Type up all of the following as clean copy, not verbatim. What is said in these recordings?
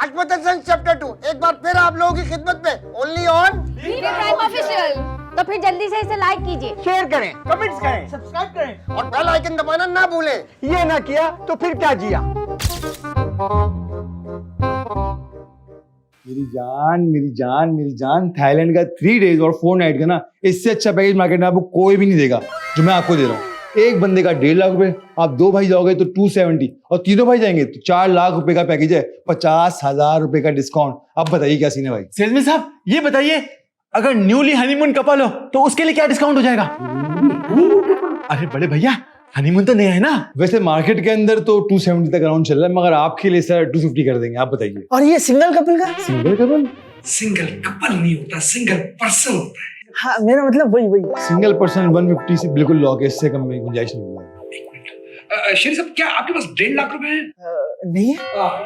Rajputana chapter 2 एक बार फिर आप लोगों की खिदमत में, ओनली ऑन प्राइम ऑफिशियल। तो फिर जल्दी से इसे लाइक कीजिए, शेयर करें, कमेंट्स करें, सब्सक्राइब करें और बेल आइकन दबाना ना भूलें। ये ना किया तो फिर क्या जिया। मेरी जान थाईलैंड का 3 days और 4 night का ना, इससे अच्छा पैकेज मार्केट में आपको कोई भी नहीं देगा जो मैं आपको दे रहा हूँ। एक बंदे का 1.5 लाख रुपए, आप 2 भाई जाओगे तो 270, और तीनों भाई जाएंगे तो 4 लाख रुपए का पैकेज है, 50,000 रुपए का डिस्काउंट। अब बताइए क्या सीन है भाई। सेल्समैन साहब ये बताइए, अगर न्यूली हनीमून कपल हो तो उसके लिए क्या डिस्काउंट हो जाएगा? अरे बड़े भैया, हनीमून तो नया है ना। वैसे मार्केट के अंदर तो 270 तक अराउंड चल रहा है, मगर आपके लिए सर 250 कर देंगे। आप बताइए। और ये सिंगल कपल का? Single couple? सिंगल कपल नहीं होता, सिंगल पर्सन होता है। हाँ, मेरा मतलब वही। सिंगल पर्सन 150 से बिल्कुल लॉक है, इससे कम में गुंजाइश नहीं है। एक मिनट, शेरी साहब क्या आपके पास 1.5 लाख रुपए हैं? नहीं।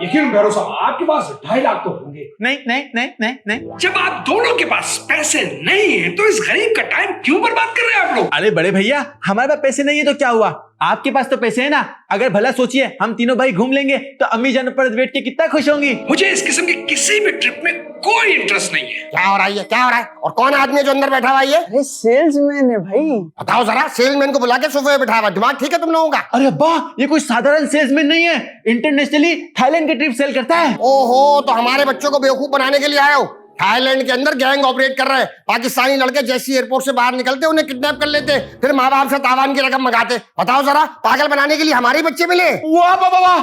यकीन भरोसा आपके पास 2.5 लाख तो होंगे। नहीं। जब आप दोनों के पास पैसे नहीं है तो इस गरीब का टाइम क्यों बर्बाद कर रहे हैं आप लोग? अरे बड़े भैया, हमारे पास पैसे नहीं है तो क्या हुआ, आपके पास तो पैसे है ना। अगर भला सोचिए हम तीनों भाई घूम लेंगे तो अम्मी जान पर बैठ के कितना खुश होंगी। मुझे इस किस्म की किसी भी ट्रिप में कोई इंटरेस्ट नहीं है। क्या हो रहा है, क्या हो रहा है? और कौन आदमी है जो अंदर बैठा हुआ है? ये अरे सेल्समैन है भाई। बताओ जरा, सेल्समैन को बुला के सोफे पे बैठा हुआ। दिमाग ठीक है तुम लोगों का? अरे अब्बा, ये कोई साधारण सेल्समैन नहीं है, इंटरनेशनली थाईलैंड की ट्रिप सेल करता है। ओहो, तो हमारे बच्चों को बेवकूफ बनाने के लिए आए हो? थाईलैंड के अंदर गैंग ऑपरेट कर रहे हैं। पाकिस्तानी लड़के जैसे एयरपोर्ट से बाहर निकलते उन्हें किडनैप कर लेते, फिर माँ बाप से तावान की रकम मंगाते। बताओ जरा, पागल बनाने के लिए हमारे बच्चे मिले? वाह वाह वाह,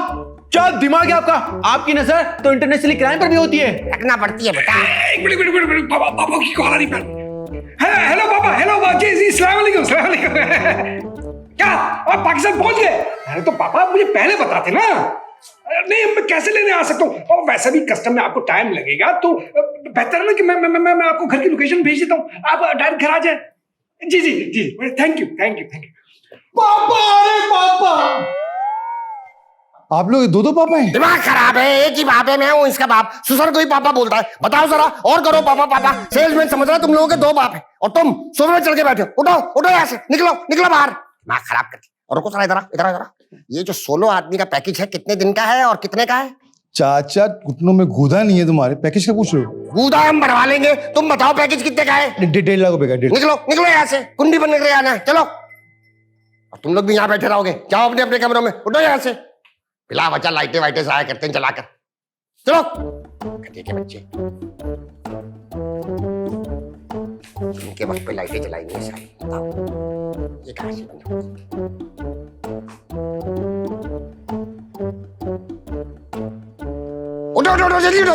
क्या दिमाग है आपका। आपकी नजर तो इंटरनेशनली क्राइम पर भी होती है। रखना पड़ती है बेटा। एक मिनट, पापा की कॉल आ रही है। हेलो पापा, हेलो जी, अस्सलाम वालेकुम। क्या आप पाकिस्तान पहुंच गए? अरे तो पापा मुझे पहले बताते ना। नहीं, मैं कैसे लेने आ सकता हूँ? और वैसे भी कस्टम में आपको टाइम लगेगा, तो बेहतर है ना कि मैं आपको घर की लोकेशन भेज देता हूँ, आप डायरेक्ट घर आ जाए। जी, थैंक यू। पापा, अरे पापा, आप लोग दो पापा हैं? दिमाग खराब है, एक ही बाप है, मैं हूँ इसका बाप। सुसर को ही पापा बोलता है। बताओ जरा, और करो पापा। सेल्समैन समझ रहा तुम लोगों के 2 बाप है, और तुम सोफे में चढ़ के बैठे हो। उठो यहाँ से, निकलो बाहर। दिमाग खराब करती। और रुको जरा, इधर। ये जो 16 आदमी का पैकेज है, कितने दिन का है और कितने का है? चाचा, घुटनों में गूदा नहीं है तुम्हारे, पैकेज का पूछ रहे हो? गूदा हम बनवा लेंगे, तुम बताओ पैकेज कितने का है? 1.5 लाख रुपए का। निकलो यहाँ से, कुंडी बनने के लिए आना है, चलो। और तुम लोग भी यहाँ बैठे रहोगे, जाओ अपने कमरों में। उठो यहाँ से, बिला बच्चा लाइटें वाइटें से आया करते हैं चलाकर। चलो ठीक है बच्चे, इनके वक्त पे लाइटें जलाएंगे सारी। बताओ ये कहाँ से बना? उठो, जल्दी उठो।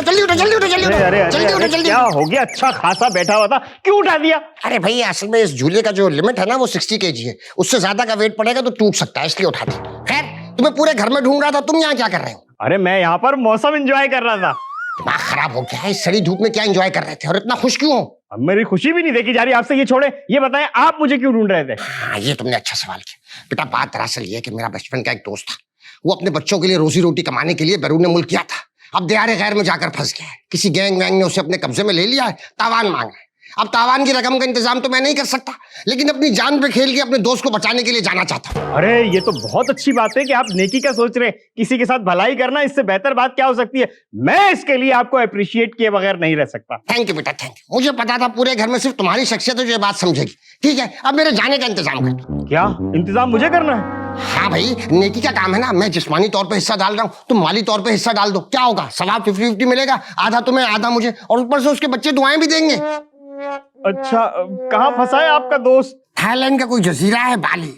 क्या हो गया? अच्छा खासा बैठा हुआ था, क्यों उठा दिया? अरे भाई, असल में इस झूले का जो लिमिट है ना, वो 60 kg है। उससे ज्यादा का वेट पड़ेगा तो टूट सकता है, इसलिए उठा दिया। खैर, तुम्हें पूरे घर में ढूंढ रहा था, तुम यहाँ क्या कर रहे हो? अरे मैं यहाँ पर मौसम एंजॉय कर रहा था। दिमाग खराब हो गया है, इस सड़ी धूप में क्या एंजॉय कर रहे थे और इतना खुश क्यों हो? अब मेरी खुशी भी नहीं देखी जा रही आपसे। ये छोड़े, ये बताएं आप मुझे क्यों ढूंढ रहे थे? हाँ, ये तुमने अच्छा सवाल किया बेटा। बात दरअसल ये है कि मेरा बचपन का एक दोस्त था, वो अपने बच्चों के लिए रोजी रोटी कमाने के लिए बैरून मुल्क गया था। अब दियारे गैर में जाकर फंस गया है। किसी गैंग वैंग ने उसे अपने कब्जे में ले लिया है, तावान मांग रहा है। अब तावान की रकम का इंतजाम तो मैं नहीं कर सकता, लेकिन अपनी जान पे खेल के अपने दोस्त को बचाने के लिए जाना चाहता हूँ। अरे ये तो बहुत अच्छी बात है कि आप नेकी का सोच रहे हैं। किसी के साथ भलाई करना, इससे बेहतर बात क्या हो सकती है। मैं इसके लिए आपको अप्रिशिएट किए बगैर नहीं रह सकता। थैंक यू बेटा, थैंक यू। मुझे पता था पूरे घर में सिर्फ तुम्हारी शख्सियत है जो ये बात समझेगी। ठीक है, अब मेरे जाने का इंतजाम कर। क्या इंतजाम मुझे करना है? हाँ भाई, नेकी का काम है ना। मैं जिस्मानी तौर पे हिस्सा डाल रहा हूँ, तुम माली तौर पे हिस्सा डाल दो। क्या होगा? सवाब 50-50 मिलेगा, आधा तुम्हें आधा मुझे, और ऊपर से उसके बच्चे दुआएं भी देंगे। अच्छा, कहाँ फंसा है आपका दोस्त? थाईलैंड का कोई जजीरा है बाली,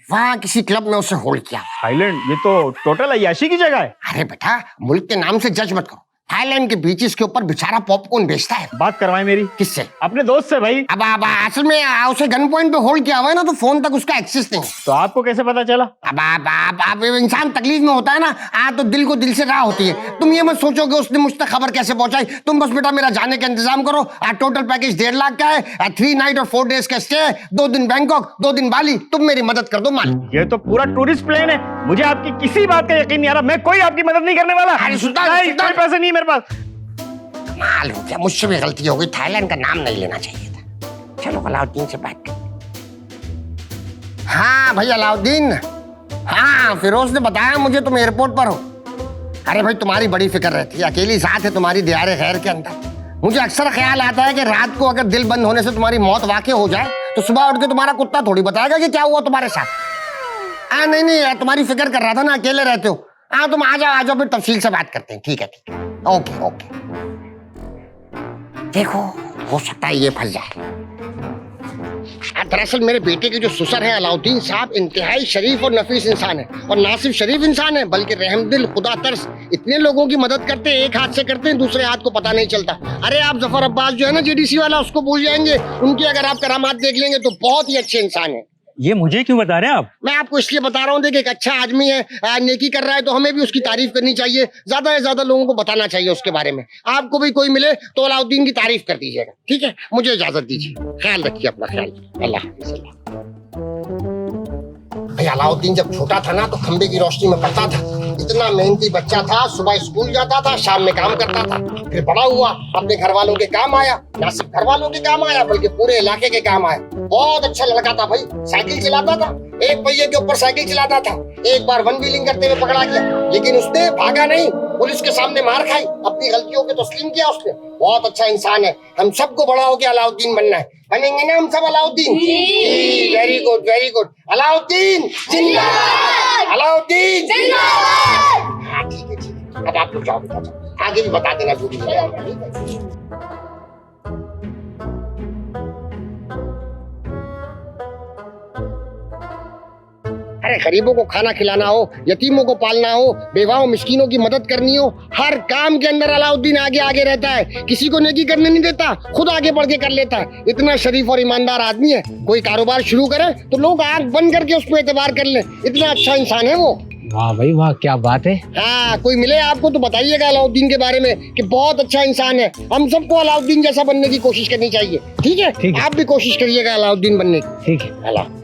वहाँ किसी क्लब में उसे होल्ड किया। थाईलैंड? ये तो टोटल अय्याशी की जगह है। अरे बेटा, मुल्क के नाम से जज मत करो। थाईलैंड के बीचेस के ऊपर बेचारा पॉपकॉर्न बेचता है। बात करवाएं मेरी। किससे? अपने दोस्त से भाई। अब असल में उसे गन पॉइंट पे होल्ड किया हुआ है ना, तो फोन तक उसका एक्सेस नहीं है। तो आपको कैसे पता चला? अब इंसान तकलीफ में होता है ना, तो दिल को दिल से राह होती है। तुम ये मत सोचो कि उसने मुझ तक खबर कैसे पहुंचाई। तुम बस बेटा मेरा जाने का इंतजाम करो। टोटल पैकेज 1.5 लाख का है, 3 नाइट और 4 डेज का स्टे है, 2 दिन बैंकॉक, 2 दिन बाली। तुम मेरी मदद कर दो मालिक। ये तो पूरा टूरिस्ट प्लान है। मुझे आपकी किसी बात का यकीन नहीं आ रहा। मैं कोई आपकी मदद नहीं करने वाला। अरे सुल्तान, नहीं, कोई पैसे नहीं मेरे पास। कमाल हो गया, मुझसे भी गलती हो गई। थाईलैंड का नाम नहीं लेना चाहिए था। चलो अलाउद्दीन से बात कर। हाँ भाई अलाउद्दीन, हाँ फिरोज ने बताया मुझे तुम एयरपोर्ट पर हो। अरे भाई तुम्हारी बड़ी फिक्र रहती है, अकेली साथ है तुम्हारी दियारे खैर के अंदर। मुझे अक्सर ख्याल आता है कि रात को अगर दिल बंद होने से तुम्हारी मौत वाकई हो जाए तो सुबह उठ के तुम्हारा कुत्ता थोड़ी बताएगा कि क्या हुआ तुम्हारे साथ। नहीं नहीं, तुम्हारी फिक्र कर रहा था ना, अकेले रहते हो। हाँ तुम आ जाओ फिर तफसील से बात करते हैं। ठीक है ठीक है, ओके ओके। देखो हो सकता है ये फंस जाए। दरअसल मेरे बेटे के जो ससुर हैं अलाउद्दीन साहब, इंतहाई शरीफ और नफीस इंसान है, और ना सिर्फ शरीफ इंसान है बल्कि रहमदिल, खुदा तरस, इतने लोगों की मदद करते हैं, एक हाथ से करते हैं दूसरे हाथ को पता नहीं चलता। अरे आप जफर अब्बास जो है ना जेडीसी वाला, उसको भूल जाएंगे, उनकी अगर आप करामात देख लेंगे तो बहुत ही अच्छे इंसान है। ये मुझे क्यों बता रहे हैं आप? मैं आपको इसलिए बता रहा हूँ, देखिए एक अच्छा आदमी है, नेकी कर रहा है तो हमें भी उसकी तारीफ करनी चाहिए, ज्यादा से ज्यादा लोगों को बताना चाहिए उसके बारे में। आपको भी कोई मिले तो अलाउद्दीन की तारीफ कर दीजिएगा, ठीक है? मुझे इजाजत दीजिए, ख्याल रखिए अपना, ख्याल, अल्लाह हाफिज़। भाई अलाउद्दीन जब छोटा था ना तो खंबे की रोशनी में पढ़ता था, इतना मेहनती बच्चा था, सुबह स्कूल जाता था, शाम में काम करता था। फिर बड़ा हुआ, अपने घर वालों के काम आया, ना सिर्फ घर वालों के काम आया बल्कि पूरे इलाके के काम आया। बहुत अच्छा लड़का था भाई, साइकिल चलाता था, एक पहिए के ऊपर साइकिल चलाता था। एक बार वन व्हीलिंग करते हुए पकड़ा गया, लेकिन उसने भागा नहीं, पुलिस के सामने मार खाई, अपनी गलतियों को तस्लीम किया उसने। बहुत अच्छा इंसान है, हम सबको बड़ा होकर अलाउद्दीन बनना है। बनेंगे ना हम सब Alauddin? Very good very good. Alauddin जिंदाबाद, अलाउद्दीन जिंदाबाद। हाँ ठीक है ठीक है, अब आप लोग जाओ बेटा, आगे भी बता देना जो भी है। अरे गरीबों को खाना खिलाना हो, यतीमों को पालना हो, बेवाओं मिस्कीनों की मदद करनी हो, हर काम के अंदर अलाउद्दीन आगे आगे रहता है। किसी को नेकी करने नहीं देता, खुद आगे बढ़ के कर लेता है। इतना शरीफ और ईमानदार आदमी है, कोई कारोबार शुरू करे तो लोग आंख बंद करके उस पर एतबार कर ले, इतना अच्छा इंसान है वो। वाह भाई वाह, क्या बात है। हाँ कोई मिले आपको तो बताइएगा अलाउद्दीन के बारे में कि बहुत अच्छा इंसान है। हम सबको अलाउद्दीन जैसा बनने की कोशिश करनी चाहिए, ठीक है? ठीक है। आप भी कोशिश करिएगा अलाउद्दीन बनने की। ठीक है। अल्लाह।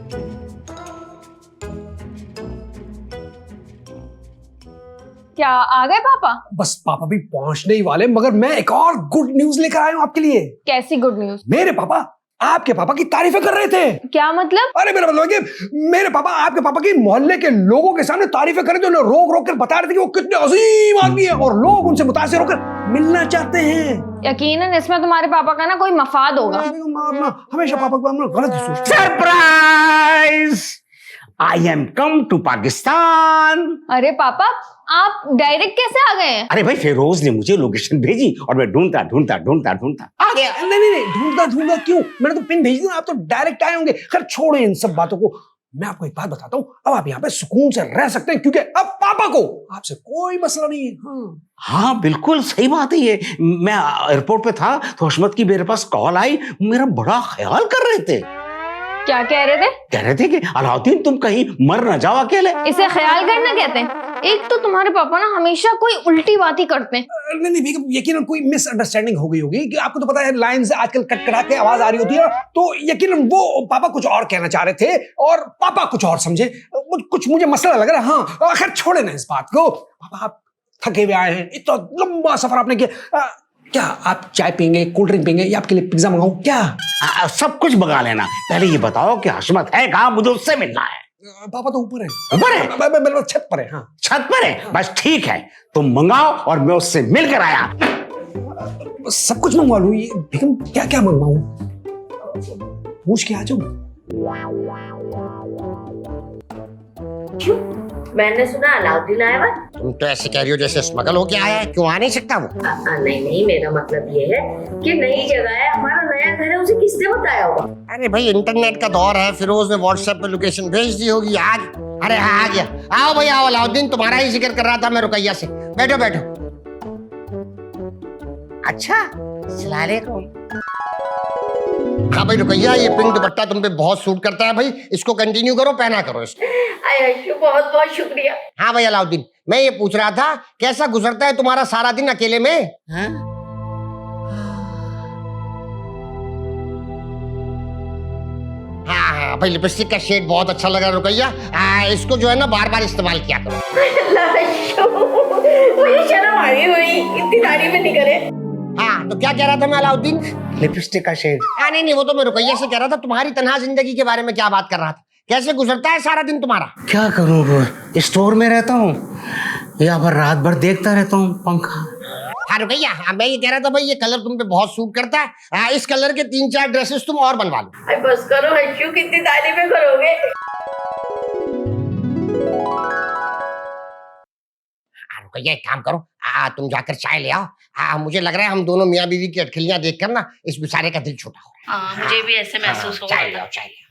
क्या आ गए पापा? बस पापा भी पहुंचने ही वाले, मगर मैं एक और गुड न्यूज लेकर आया हूँ आपके लिए। कैसी गुड न्यूज? मेरे पापा आपके पापा की तारीफें कर रहे थे। क्या मतलब? अरे मेरा मतलब है कि मेरे पापा आपके पापा की मोहल्ले के लोगों के सामने तारीफें कर रहे थे, उन्हें रोक रोक कर बता रहे थे कि वो कितने अजीम आदमी है और लोग उनसे मुतासिर होकर मिलना चाहते हैं। यकीनन इसमें तुम्हारे पापा का ना कोई मफाद होगा। मारना हमेशा पापा को हम गलत ही सोचते हैं। Surprise! I am come to Pakistan. अरे पापा आप डायरेक्ट कैसे आ गए हैं? अरे भाई फिरोज ने मुझे लोकेशन भेजी और मैं ढूंढता ढूंढता ढूंढता ढूंढता आ गया। नहीं ढूंढता ढूंढता क्यों, मैंने तो पिन भेज दिया, आप तो डायरेक्ट आए होंगे। खैर छोड़ो इन सब बातों को, मैं आपको एक बात बताता हूँ, अब आप यहाँ पे सुकून से रह सकते हैं क्योंकि अब पापा को आपसे कोई मसला नहीं है। हाँ बिल्कुल सही बात है ये। मैं एयरपोर्ट पे था तो हशमत की मेरे पास कॉल आई, मेरा बड़ा ख्याल कर रहे थे। क्या कह रहे थे? कह रहे थे कि अलाउद्दीन तुम कहीं मर न जाओ अकेले। इसे ख्याल करना कहते हैं। एक तो तुम्हारे पापा ना हमेशा कोई उल्टी बात ही करते हैं। नहीं बेगम, यकीनन कोई मिसअंडरस्टैंडिंग हो गई होगी कि आपको तो पता है लाइन से आजकल कटकटा के आवाज आ रही होती है, तो यकीनन वो पापा कुछ और कहना चाह रहे थे और पापा कुछ और समझे, कुछ मुझे मसला लग रहा है। हाँ खैर छोड़े ना इस बात को। पापा आप थके हुए आए हैं, इतना लंबा सफर आपने किया, क्या आप चाय पियेंगे, कोल्ड ड्रिंक पियेंगे या आपके लिए पिज्जा मंगाऊं क्या? सब कुछ मंगा लेना, पहले ये बताओ कि हशमत है कहाँ, मुझे उससे मिलना है। पापा तो ऊपर है। ऊपर है? छत पर है। हाँ छत पर है? बस ठीक है, तुम मंगाओ और मैं उससे मिलकर आया। सब कुछ मंगवा लूं, ये बेगम क्या क्या मंगवाऊं, पूछ के आ जाऊं। क्यों? मैंने सुना अलाउद्दीन आया हुआ। तुम तो ऐसे कह रही हो जैसे स्मगल होके आया है, क्यों आ नहीं सकता वो? नहीं मेरा मतलब ये है कि नई जगह है, हमारा नया घर है, उसे किसने बताया होगा? अरे भाई इंटरनेट का दौर है, फिरोज ने व्हाट्सएप पे लोकेशन भेज दी होगी आज। अरे हाँ आ गया, आओ भाई आओ, अलाउद्दीन तुम्हारा ही जिक्र कर रहा था मैं रुकैया से। बैठो बैठो। अच्छा सलालेकुम। हाँ भाई रुकैया, ये पिंक दुपट्टा तुम पे बहुत सूट करता है भाई, इसको कंटिन्यू करो, पहना करो इसको। बहुत बहुत शुक्रिया। हाँ भाई अलाउद्दीन, मैं ये पूछ रहा था कैसा गुजरता है तुम्हारा सारा दिन अकेले में? हाँ भाई लिपस्टिक का शेड बहुत अच्छा लगा रुकैया, इसको जो है ना बार बार इस्तेमाल किया करो। मुझे शर्म आ रही हुई, इतनी तारीफ नहीं करे। हाँ तो क्या कह रहा था मैं अलाउद्दीन? लिपस्टिक का शेड? नहीं नहीं, वो तो मैं रुकैया से कह रहा था, तुम्हारी तन्हा जिंदगी के बारे में क्या बात कर रहा था, कैसे गुजरता है सारा दिन तुम्हारा? क्या करूं, स्टोर में रहता हूँ, या फिर रात भर देखता रहता हूँ पंखा। हाँ रुकैया, हाँ मैं ये कह रहा था भाई ये कलर तुम पे बहुत सूट करता है। इस कलर के 3-4 ड्रेसेस तुम और बनवा लो। अरे बस करो हर्षू, कितनी तारीफें करोगे। रुकैया एक काम करो, तुम जाकर चाय ले आओ। मुझे लग रहा है हम दोनों मियाँ बीवी की अटखलियां देखकर ना इस बेचारे का दिल छोटा हो रहा है। मुझे भी ऐसे महसूस हो चाय ले आओ, चाय ले आओ।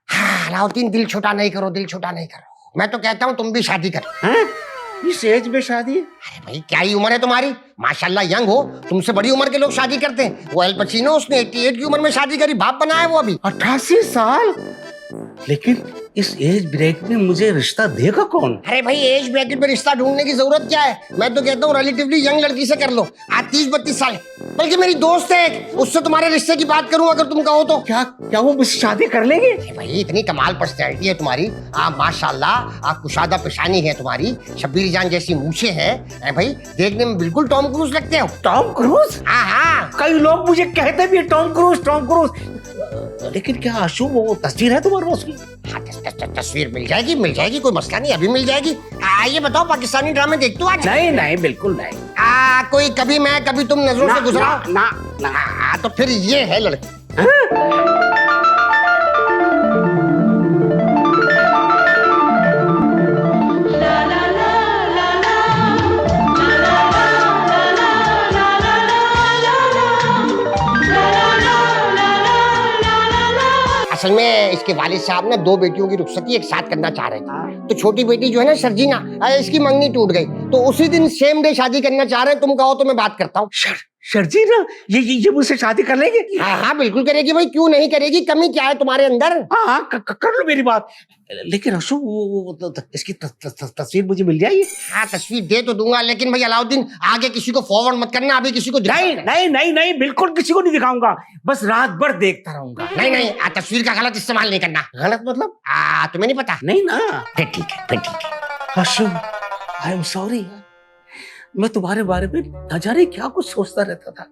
हाँ अलाउद्दीन, दिल छोटा नहीं करो, दिल छोटा नहीं करो। मैं तो कहता हूँ तुम भी शादी करो। इस एज में शादी? अरे भाई क्या ही उम्र है तुम्हारी, माशाल्लाह यंग हो। तुमसे बड़ी उम्र के लोग शादी करते हैं। वो एल पचीनो, उसने 88 की उम्र में शादी करी, बाप बना है वो अभी। 88 साल? लेकिन इस एज ब्रेक में मुझे रिश्ता देगा कौन? अरे भाई एज ब्रैकेट में रिश्ता ढूंढने की जरूरत क्या है? मैं तो कहता हूँ रिलेटिवली यंग लड़की से कर लो। आज 30-32 साल, बल्कि मेरी दोस्त है एक, उससे तुम्हारे रिश्ते की बात करूं अगर तुम कहो तो। क्या क्या वो मुझसे शादी कर लेंगे? भाई इतनी कमाल पर्सनैलिटी है तुम्हारी, माशाल्लाह, कुशादा पेशानी है तुम्हारी, शब्बीर जान जैसी मूछें हैं। भाई देखने में बिल्कुल टॉम क्रूज लगते हो। Tom cruise? हाँ हाँ, कई लोग मुझे कहते भी टॉम क्रूज टॉम क्रूज। लेकिन क्या आशु वो तस्वीर है तुम्हारे पास की? हाँ तस्वीर मिल जाएगी, मिल जाएगी, कोई मसला नहीं, अभी मिल जाएगी। ये बताओ पाकिस्तानी ड्रामे देखते हो आज? नहीं नहीं बिल्कुल नहीं। कोई कभी मैं कभी तुम नजरों से गुजरा? ना। तो फिर ये है लड़की। असल में इसके वालिद साहब ना 2 बेटियों की रुखसती एक साथ करना चाह रहे थे। तो छोटी बेटी जो है ना शर्जीना, इसकी मंगनी टूट गई, तो उसी दिन सेम डे शादी करना चाह रहे हैं। तुम कहो तो मैं बात करता हूँ। शर्जीना ये मुझसे शादी कर लेंगे? हाँ बिल्कुल करेगी भाई, क्यों नहीं करेगी? कमी क्या है तुम्हारे अंदर? हाँ कर लो मेरी बात। लेकिन अशु इसकी तस्वीर मुझे मिल जाएगी? हाँ तस्वीर दे तो दूंगा, लेकिन भाई अलाउद्दीन आगे किसी को फॉरवर्ड मत करना, अभी किसी को नहीं बिल्कुल किसी को नहीं दिखाऊंगा, बस रात भर देखता रहूंगा। नहीं तस्वीर का गलत इस्तेमाल नहीं करना। गलत मतलब? तुम्हें नहीं पता? नहीं ना। फिर ठीक है। अशु आई एम सॉरी, मैं तुम्हारे बारे में न जाने क्या कुछ सोचता रहता था।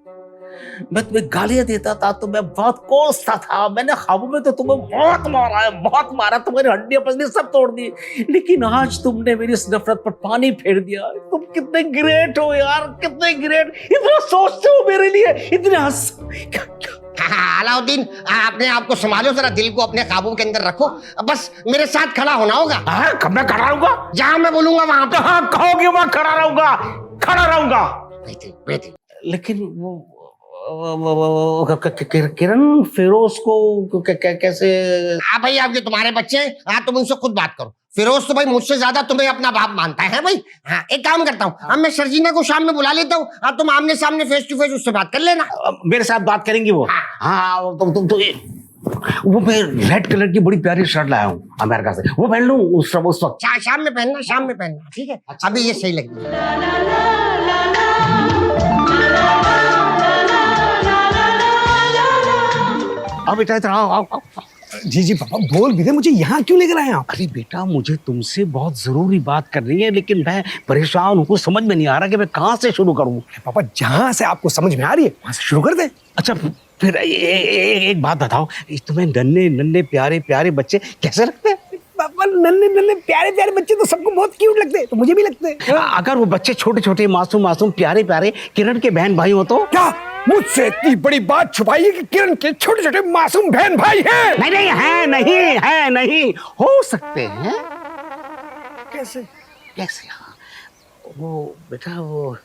मैं तुम्हें गालियां देता था तो मैं बहुत कोसता था। मैंने ख्वाबों में तो तुम्हें बहुत मारा, तुम्हारी हड्डियां पसलियां सब तोड़ दी। लेकिन आज तुमने मेरी इस नफरत पर पानी फेर दिया। तुम कितने ग्रेट हो यार, कितने ग्रेट, इतना सोचते हो मेरे लिए, इतने अलाउद्दीन अपने आप को संभालो जरा, दिल को अपने काबू के अंदर रखो। बस मेरे साथ खड़ा होना होगा। कब मैं खड़ा रहूंगा? जहां मैं बोलूंगा वहां पे। हाँ कहोगे वहां खड़ा रहूंगा। लेकिन वो किरण फिरोज को कैसे? हाँ भाई आपके तुम्हारे बच्चे हैं, हाँ तुम उनसे खुद बात करो। फिरोज तो भाई मुझसे ज्यादा तुम्हें अपना बाप मानता है भाई। हाँ एक काम करता हूँ, अब मैं शर्जीना को शाम में बुला लेता हूँ। हाँ तुम आमने सामने फेस टू फेस उससे बात कर लेना। मेरे साथ बात करेंगी वो? हाँ वो मैं रेड कलर की बड़ी प्यारी शर्ट लाया हूँ अमेरिका से, वो पहन लूँ उस वक्त? शाम में पहनना, ठीक है? अभी ये सही लगेगी। अब बेटा इधर आओ। जी पापा बोल भी दे, मुझे यहाँ क्यों लेकर आए आप? अरे बेटा मुझे तुमसे बहुत जरूरी बात करनी है, लेकिन मैं परेशान हूँ, समझ में नहीं आ रहा कि मैं कहाँ से शुरू करूँ। पापा जहाँ से आपको समझ में आ रही है वहां से शुरू कर दे। अच्छा फिर एक बात बताओ, तुम्हें नन्हे प्यारे बच्चे कैसे लगते हैं? पापा नन्हे प्यारे बच्चे तो सबको बहुत क्यूट लगते हैं, तो मुझे भी लगते हैं। अगर वो बच्चे छोटे मासूम प्यारे किरण के बहन भाई हो तो? क्या मुझसे इतनी बड़ी बात छुपाई है कि किरण के छोटे मासूम बहन भाई हैं? नहीं हो सकते हैं। कैसे? हाँ वो बेटा वो,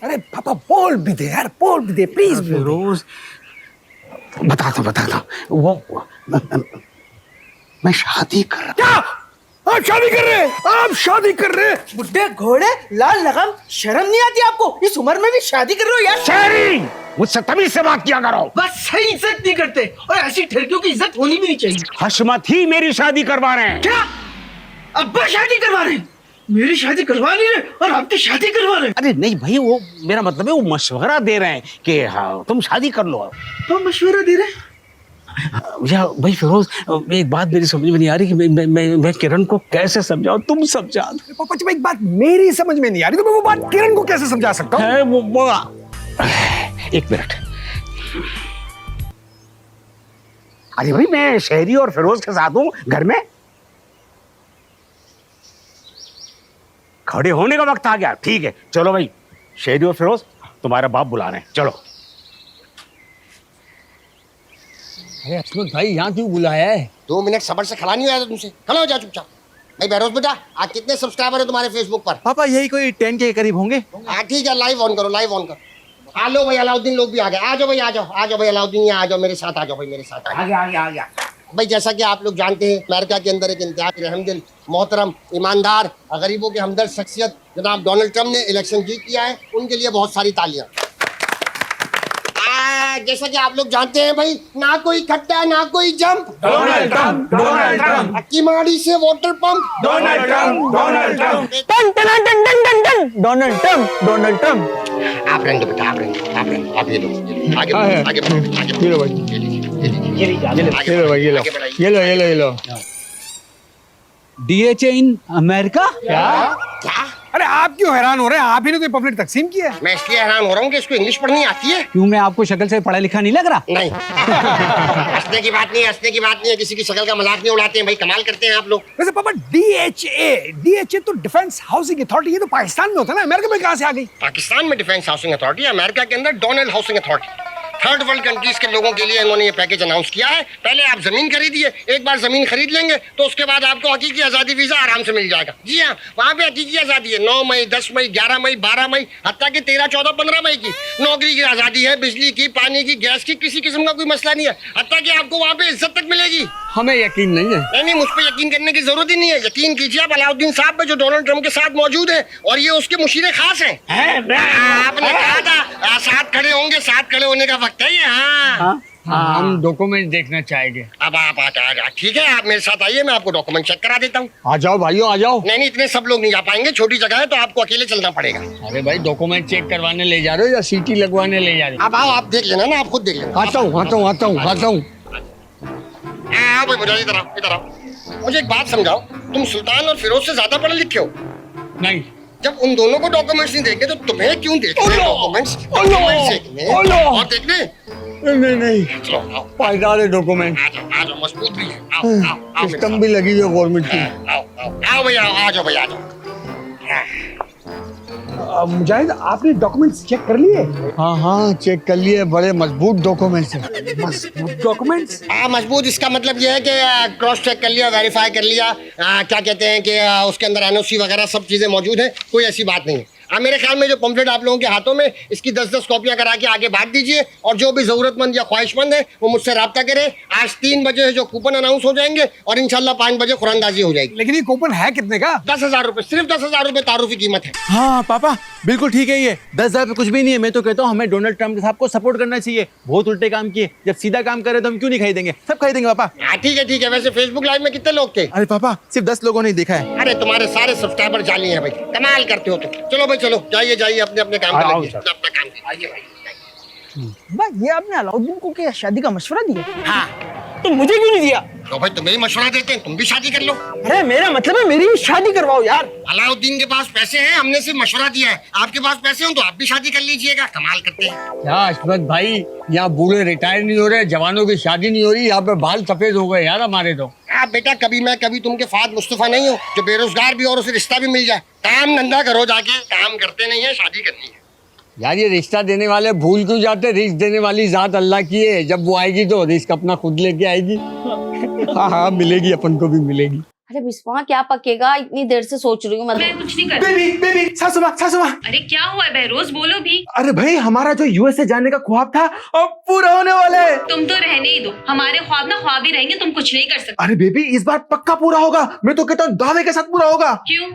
अरे पापा बोल भी दे यार, बोल भी दे प्लीज। फिरोज बताता वो मैं शादी कर रहा। क्या आप शादी कर रहे हैं? बुड्ढे घोड़े लाल लगम, शर्म नहीं आती आपको? इस उम्र में भी शादी कर रहे हो यार? शहरी मुझसे तमीज से बात किया करो। बस सही इज्जत नहीं करते, और ऐसी ठरकियों की इज्जत होनी भी नहीं चाहिए। हशमत ही मेरी शादी करवा रहे हैं। क्या अब्बा शादी करवा रहे हैं? मेरी शादी करवा नहीं रहे और आपकी शादी करवा रहे हैं? अरे नहीं भाई, वो मेरा मतलब है वो मशवरा दे रहे हैं कि हाँ तुम शादी कर लो। तो मशवरा दे रहे हैं? या भाई फिरोज, एक बात मेरी समझ में नहीं आ रही कि मैं किरण को कैसे समझाऊं, तुम समझा दो। पापा जब एक बात मेरी समझ में नहीं आ रही तो मैं वो बात किरण को कैसे समझा सकता हूँ? एक मिनट। अरे भाई मैं शहरी और फिरोज के साथ हूँ घर में। खड़े होने का वक्त आ गया। ठीक है, चलो भाई, शेरी और फिरोज तुम्हारा बाप बुला रहे हैं, चलो। अरे अस्मत भाई यहाँ क्यों बुलाया है? 2 मिनट सबर से खड़ा नहीं हुआ था तुमसे। खड़ा हो जा चुपचाप। भाई बहरोज बेटा, आज कितने सब्सक्राइबर है तुम्हारे फेसबुक पर? पापा यही कोई 10 के करीब होंगे। हाँ ठीक है, लाइव ऑन करो, लाइव ऑन करो। हेलो भाई, अलाउद्दीन लोग भी आ गए। आ जाओ भाई, आ जाओ, आ जाओ भाई अलाउद्दीन, यहाँ आ जाओ, मेरे साथ आ जाओ भाई, मेरे साथ आ जाओ। भाई जैसा कि आप लोग जानते हैं, अमेरिका के अंदर एक इंतहाई रहमदिल, मोहतरम, ईमानदार, गरीबों के हमदर्द शख्सियत जनाब डोनाल्ड ट्रंप ने इलेक्शन जीत लिया है। उनके लिए बहुत सारी तालियां। जैसा कि आप लोग जानते हैं भाई, ना कोई खट्टा ना कोई jump, Donald Trump, Donald Trump, किमाड़ी से water pump, Donald Trump, Donald Trump. टन टन टन टन टन टन डोनाल्ड ट्रंप, डोनाल्ड ट्रंप। आप रहने दो बेटा, आप रहने दो, आप रहने दो, आप ये लो, आगे बढ़ो, आगे बढ़ो, आगे बढ़ो। ये लो भाई, ये लीजिए, ये लो भाई, ये लो, आगे बढ़ाइए। ये लो। DHA in America? क्या? अरे आप क्यों हैरान हो रहे हैं? आप ही ने कोई पब्लिक तकसीम किया है। मैं इसलिए हैरान हो रहा हूँ कि इसको इंग्लिश पढ़नी आती है। क्यों, मैं आपको शक्ल से पढ़ा लिखा नहीं लग रहा? नहीं हंसने की बात नहीं है, हंसने की बात नहीं है। किसी की शक्ल का मजाक नहीं उड़ाते हैं भाई, कमाल करते हैं आप लोग। वैसे पापा DHA तो डिफेंस हाउसिंग अथॉरिटी, ये तो पाकिस्तान में होता है ना, अमेरिका में कहाँ से आ गई? पाकिस्तान में डिफेंस हाउसिंग अथॉरिटी, अमेरिका के अंदर Donald housing authority. Third world countries के लोगों के लिए इन्होंने ये पैकेज अनाउंस किया है। पहले आप जमीन खरीदिए, एक बार जमीन खरीद लेंगे तो उसके बाद आपको हकीकी आजादी वीजा आराम से मिल जाएगा। जी हाँ, वहाँ पे हकीकी आजादी है। 9 मई, 10 मई, 11 मई, 12 मई, हत्ता कि 13, 14, 15 मई की नौकरी की आजादी है। बिजली की, पानी की, गैस की, किसी किस्म का कोई मसला नहीं है। हत्ता कि आपको वहाँ पे इज्जत तक मिलेगी। हमें यकीन नहीं है। नहीं, मुझ पर यकीन करने की जरूरत ही नहीं है। यकीन कीजिए आप अलाउद्दीन साहब पे, जो डोनाल्ड ट्रंप के साथ मौजूद है, और ये उसके मुशीरे खास हैं। आपने कहा था साथ खड़े होंगे, साथ खड़े होने का वक्त है ये। हाँ, हम डॉक्यूमेंट देखना चाहेंगे। अब आप आ ठीक है, आप मेरे साथ आइए, मैं आपको डॉक्यूमेंट चेक करा देता हूँ। आ जाओ भाइयों, आ जाओ। नहीं, इतने सब लोग नहीं जा पाएंगे, छोटी जगह है तो आपको अकेले चलना पड़ेगा। अरे भाई, डॉक्यूमेंट चेक करवाने ले जा रहे हो या सीटी लगवाने ले जा रहे हो? अब आओ, आप देख लेना ना, आप खुद देख लेना। आता हूँ। आओ भाई, मुझे इधर आओ, इधर आओ। मुझे एक बात समझाओ, तुम सुल्तान और फिरोज से ज्यादा पढ़े लिखे हो? नहीं। जब उन दोनों को डॉक्यूमेंट्स नहीं देंगे तो तुम्हें क्यों देखने डॉक्यूमेंट्स? और देखने नहीं, चलो आओ, पायदार है डॉक्यूमेंट, आ जाओ, मजबूत भी है। आओ आओ आओ, सिस्टम भी लगी है गवर्नमेंट की। आओ भैया, आ जाओ भैया, आ जाओ। मुजाहिद, आपने डॉक्यूमेंट्स चेक कर लिए? हाँ, चेक कर लिए, बड़े मजबूत डॉक्यूमेंट्स हैं। डॉक्यूमेंट्स? हाँ, मजबूत इसका मतलब ये है कि क्रॉस चेक कर लिया, वेरीफाई कर लिया। क्या कहते हैं कि उसके अंदर NOC वगैरह सब चीजें मौजूद हैं, कोई ऐसी बात नहीं है। मेरे ख्याल में जो पंपलेट आप लोगों के हाथों में, इसकी 10-10 कॉपियां करा के आगे बांट दीजिए, और जो भी जरूरतमंद या ख्वाहिशमंद है वो मुझसे रब्ता करे। आज 3 बजे जो कूपन अनाउंस हो जाएंगे और इंशाल्लाह 5 बजे कुरानदाजी हो जाएगी। लेकिन ये कूपन है कितने का? 10,000 रुपए, सिर्फ 10,000 रुपए तारुफी कीमत है। हाँ पापा, बिल्कुल ठीक है। ये 10,000 पे कुछ भी नहीं है। मैं तो कहता हूँ हमें डोनाल्ड ट्रंप साहब को सपोर्ट करना चाहिए। बहुत उल्टे काम किए, जब सीधा काम करे तो हम क्यों नहीं खरीदेंगे? सब खरीदेंगे पापा। हाँ ठीक है, ठीक है। वैसे फेसबुक लाइव में कितने लोग थे? अरे पापा, सिर्फ 10 लोगों ने देखा है। अरे तुम्हारे सारे सब्सक्राइबर जाली हैं भाई, कमाल करते हो तुम। चलो भाई, चलो जाइए जाइए, अपने अपने काम पे लगिए, अपना काम कीजिए भाई। भाई, ये आपने अलाउद्दीन को क्या शादी का मशवरा दिया? हाँ, तो मुझे क्यों नहीं दिया? तो भाई तुम्हें ही मशवरा देते हैं, तुम भी शादी कर लो। अरे मेरा मतलब है मेरी भी शादी करवाओ यार। अलाउद्दीन के पास पैसे हैं, हमने सिर्फ मशवरा दिया है। आपके पास पैसे हो तो आप भी शादी कर लीजिएगा, कमाल करते हैं। क्या अशमत भाई, यहाँ बूढ़े रिटायर नहीं हो रहे, जवानों की शादी नहीं हो रही, यहाँ पे बाल सफेद हो गए यार हमारे तो। आप बेटा, कभी मैं कभी तुम के फाद मुस्तफा नहीं हो जो बेरोजगार भी और उसे रिश्ता भी मिल जाए। काम धंधा करो जाके, काम करते नहीं है, शादी करनी है। यार ये रिश्ता देने वाले भूल क्यों जाते? रिस्क देने वाली जात अल्लाह की है, जब वो आएगी तो रिस्क अपना खुद लेके आएगी। हाँ, मिलेगी, अपन को भी मिलेगी। अरे बिस्वा, क्या पकेगा? इतनी देर से सोच रही हूँ मैं कुछ नहीं कर। बेबी, सासू माँ। अरे क्या हुआ है बहरोज, बोलो भी। अरे भाई, हमारा जो USA जाने का ख्वाब था अब पूरा होने वाला है। तुम तो रहने ही दो, हमारे ख्वाब ना ख्वाब ही रहेंगे, तुम कुछ नहीं कर सकते। अरे बेबी, इस बार पक्का पूरा होगा। मैं तो कहता हूँ दावे के साथ पूरा होगा। क्यों?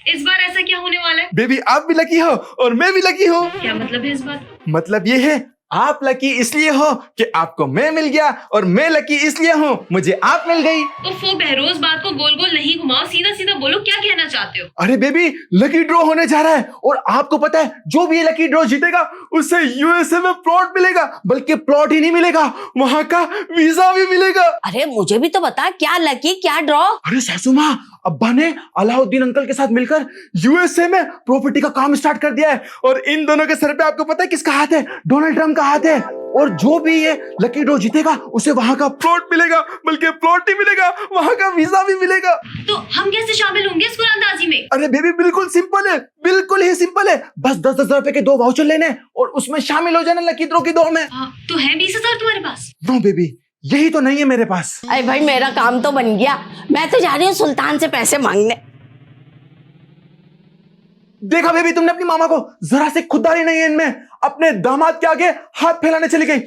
इस बार ऐसा क्या होने वाला है? बेबी, आप भी लकी हो और मैं भी लकी हूँ। क्या मतलब है इस बात? मतलब ये है, आप लकी इसलिए हो कि आपको मैं मिल गया, और मैं लकी इसलिए हूँ मुझे आप मिल गई। तो बहरोज, बात को गोल गोल नहीं घुमाओ, सीधा सीधा बोलो, क्या कहना चाहते हो? अरे बेबी, लकी ड्रॉ होने जा रहा है, और आपको पता है जो भी ये लकी ड्रॉ जीतेगा उसे USA में प्लॉट मिलेगा। बल्कि प्लॉट ही नहीं मिलेगा, वहाँ का वीजा भी मिलेगा। अरे मुझे भी तो बता, क्या लकी, क्या ड्रॉ? अरे सासू माँ, अब्बा ने अलाउद्दीन अंकल के साथ मिलकर USA में प्रॉपर्टी का काम स्टार्ट कर दिया है, और इन दोनों के सर पे आपको पता है किसका हाथ है? डोनाल्ड ट्रंप का हाथ है। और जो भी ये लकी ड्रॉ जीतेगा उसे वहां का प्लॉट मिलेगा, बल्कि प्लॉट ही मिलेगा, वहां का वीजा भी मिलेगा। तो हम कैसे शामिल होंगे इस कुरानदाजी में? अरे बेबी बिल्कुल सिंपल है, बिल्कुल ही सिंपल है। बस 10,000 रुपए के 2 वाउचर लेने हैं और उसमें शामिल हो जाना लकी ड्रॉ की दौड़ में। तो है 20,000 तुम्हारे पास? नो बेबी, यही तो नहीं है मेरे पास। अरे भाई मेरा काम तो बन गया, मैं तो जा रही हूँ सुल्तान से पैसे मांगने। देखा बेबी, तुमने अपनी मामा को जरा से खुददारी नहीं है इनमें, अपने दामाद के आगे हाथ फैलाने चली गई।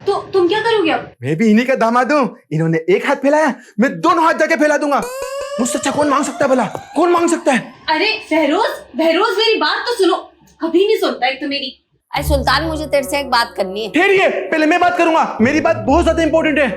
तो तुम क्या करोगे अब? मैं भी इन्हीं का दामाद हूं, इन्होंने एक हाथ फैलाया, मैं दोनों हाथ जाके फैला दूंगा। मुझसे अच्छा कौन मांग सकता है भला, कौन मांग सकता है? अरे बहरोज मेरी बात तो सुनो। कभी नहीं सुनता एक तो मेरी। अरे सुल्तान मुझे तेरे से एक बात करनी है। ठहरिए, पहले मैं बात करूंगा, मेरी बात बहुत ज्यादा इंपॉर्टेंट है।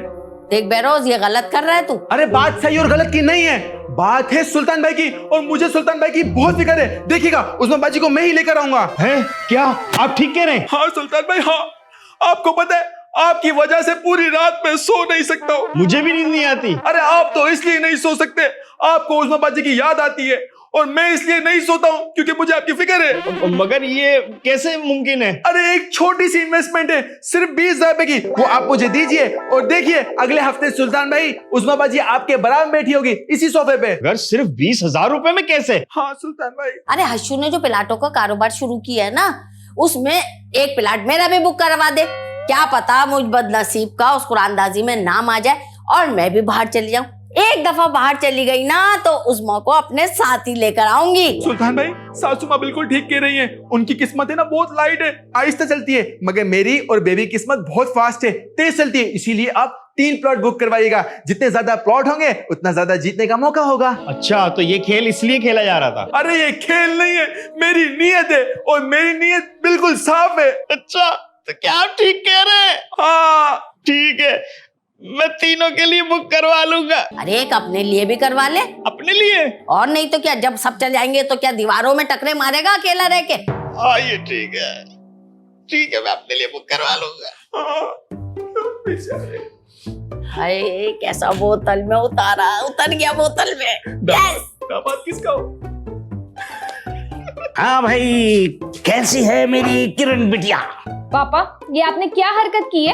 देख बहरोज, ये गलत कर रहा है तू। अरे बात सही और गलत की नहीं है, बात है सुल्तान भाई की, और मुझे सुल्तान भाई की बहुत फिक्र है। देखिएगा उस्मान बाजी को मैं ही लेकर आऊंगा। है क्या आप ठीक कह रहे हैं? हाँ सुल्तान भाई, हाँ। आपको पता है, आपकी वजह से पूरी रात में सो नहीं सकता हूँ। मुझे भी नींद नहीं आती। अरे आप तो इसलिए नहीं सो सकते, आपको उस्मान बाजी की याद आती है, और मैं इसलिए नहीं सोता हूँ क्योंकि मुझे आपकी फिक्र है। मगर ये कैसे मुमकिन है? अरे एक छोटी सी इन्वेस्टमेंट है, सिर्फ 20,000 रुपए की, वो आप मुझे दीजिए और देखिए अगले हफ्ते सुल्तान भाई उस्मान बाजी आपके बराबर में बैठी होगी इसी सोफे पे। अगर सिर्फ 20,000 रुपए में कैसे? हाँ सुल्तान भाई। अरे हर्षू ने जो प्लाटों का कारोबार शुरू किया है ना, उसमें एक प्लाट मेरा भी बुक करवा दे। क्या पता मुझ बदनसीब का उस कुरानदाजी में नाम आ जाए और मैं भी बाहर चली जाऊं। एक दफा बाहर चली गई ना तो उस्मा को अपने साथ ही लेकर आऊंगी। सुल्तान भाई, सासू माँ बिल्कुल ठीक कह रही हैं, उनकी किस्मत है ना बहुत लाइट है, आहिस्ता चलती है, मगर मेरी और बेबी की किस्मत बहुत फास्ट है, तेज चलती है। इसीलिए आप 3 प्लॉट बुक करवाइएगा, जितने ज्यादा प्लॉट होंगे उतना ज्यादा जीतने का मौका होगा। अच्छा, तो ये खेल इसलिए खेला जा रहा था? अरे ये खेल नहीं है, मेरी नीयत है, और मेरी नीयत बिल्कुल साफ है। अच्छा, तो क्या आप ठीक कह रहे हैं? हाँ ठीक है, मैं तीनों के लिए बुक करवा लूंगा। अरे एक अपने लिए भी करवा ले। अपने लिए? और नहीं तो क्या, जब सब चल जाएंगे तो क्या दीवारों में टकरे मारेगा अकेला रह के? हाँ ये ठीक है, ठीक है, मैं अपने लिए बुक करवा लूंगा। हाय कैसा बोतल में उतारा, उतर गया बोतल में। यस। दामाद किसका हो? हाँ भाई, कैसी है मेरी किरण बिटिया? पापा, ये आपने क्या हरकत की है?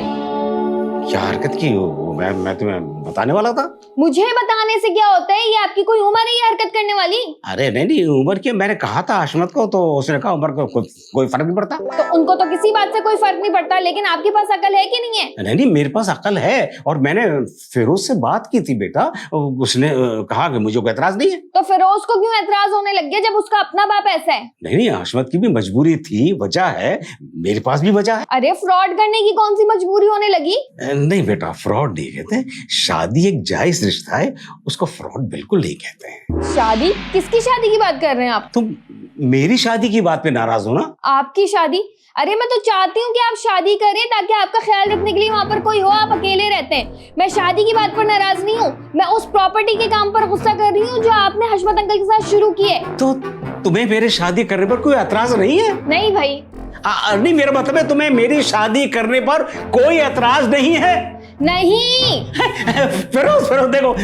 क्या हरकत की? मैं तुम्हें बताने वाला था। मुझे बताने से क्या होता है? ये आपकी कोई उम्र है ये हरकत करने वाली? अरे नहीं, उम्र की मैंने कहा था आशमत को, तो उसने कहा उम्र को कोई फर्क नहीं पड़ता। तो उनको तो किसी बात से कोई फर्क नहीं पड़ता, लेकिन आपके पास अकल है कि नहीं है? नहीं, मेरे पास अकल है, और मैंने फिरोज से बात की थी बेटा, उसने कहा कि मुझे कोई एतराज नहीं है। तो फिरोज को क्यों एतराज होने लग गया जब उसका अपना बाप ऐसा है? नहीं, आशमत की भी मजबूरी थी, वजह है, मेरे पास भी वजह है। अरे फ्रॉड करने की कौन सी मजबूरी होने लगी? नहीं बेटा, फ्रॉड नहीं कहते, शादी एक जायज रिश्ता है, उसको फ्रॉड बिल्कुल नहीं कहते हैं। शादी? किसकी शादी की बात कर रहे हैं आप? तुम मेरी शादी की बात पे नाराज हो ना? आपकी शादी? अरे मैं तो चाहती हूँ कि आप शादी करें ताकि आपका ख्याल रखने के लिए वहाँ पर कोई हो, आप अकेले रहते हैं। मैं शादी की बात पर नाराज नहीं हूँ, मैं उस प्रॉपर्टी के काम पर गुस्सा कर रही हूँ जो आपने हशमत अंकल के साथ शुरू की है। तो तुम्हें मेरे शादी करने पर कोई एतराज नहीं है? नहीं भाई। नहीं, मेरा मतलब है तुम्हें मेरी शादी करने पर कोई एतराज नहीं है? नहीं। फिरोज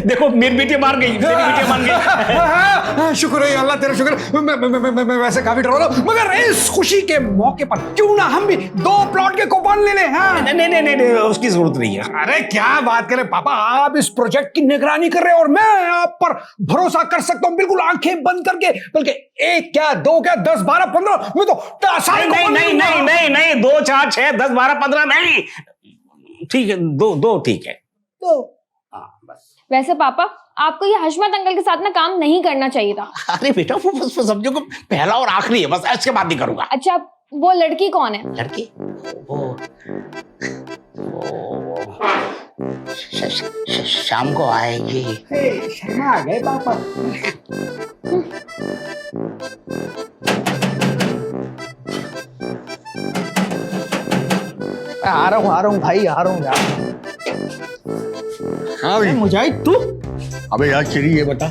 देखो मेरी बेटी मान गई, मेरी बेटी मान गई। शुक्र है अल्लाह तेरा, शुक्र। मैं वैसे काफी डरा रहा हूं, मगर इस खुशी के मौके पर क्यों ना हम भी 2 प्लॉट के कूपन ले लें? हाँ? नहीं, उसकी जरूरत नहीं है। अरे क्या बात करें पापा, आप इस प्रोजेक्ट की निगरानी कर रहे हैं और मैं आप पर भरोसा कर सकता हूँ बिल्कुल आंखें बंद करके, बल्कि 1 क्या 2 क्या 10 12 15 मैं तो नहीं, 2 4 6 10 12 15 नहीं, ठीक है, 2 ठीक है। तो वैसे पापा, आपको ये हशमत अंकल के साथ ना काम नहीं करना चाहिए था। अरे बेटा, वो बस समझो को पहला और आखिरी है, बस इसके बाद नहीं करूंगा। अच्छा, वो लड़की कौन है? लड़की? वो शाम को आएगी। आ गए पापा। आ रहा हूँ भाई, आ रहा हूँ यार। हाँ भाई। मुजाहिद तू? अबे यार चिड़ी, ये बता,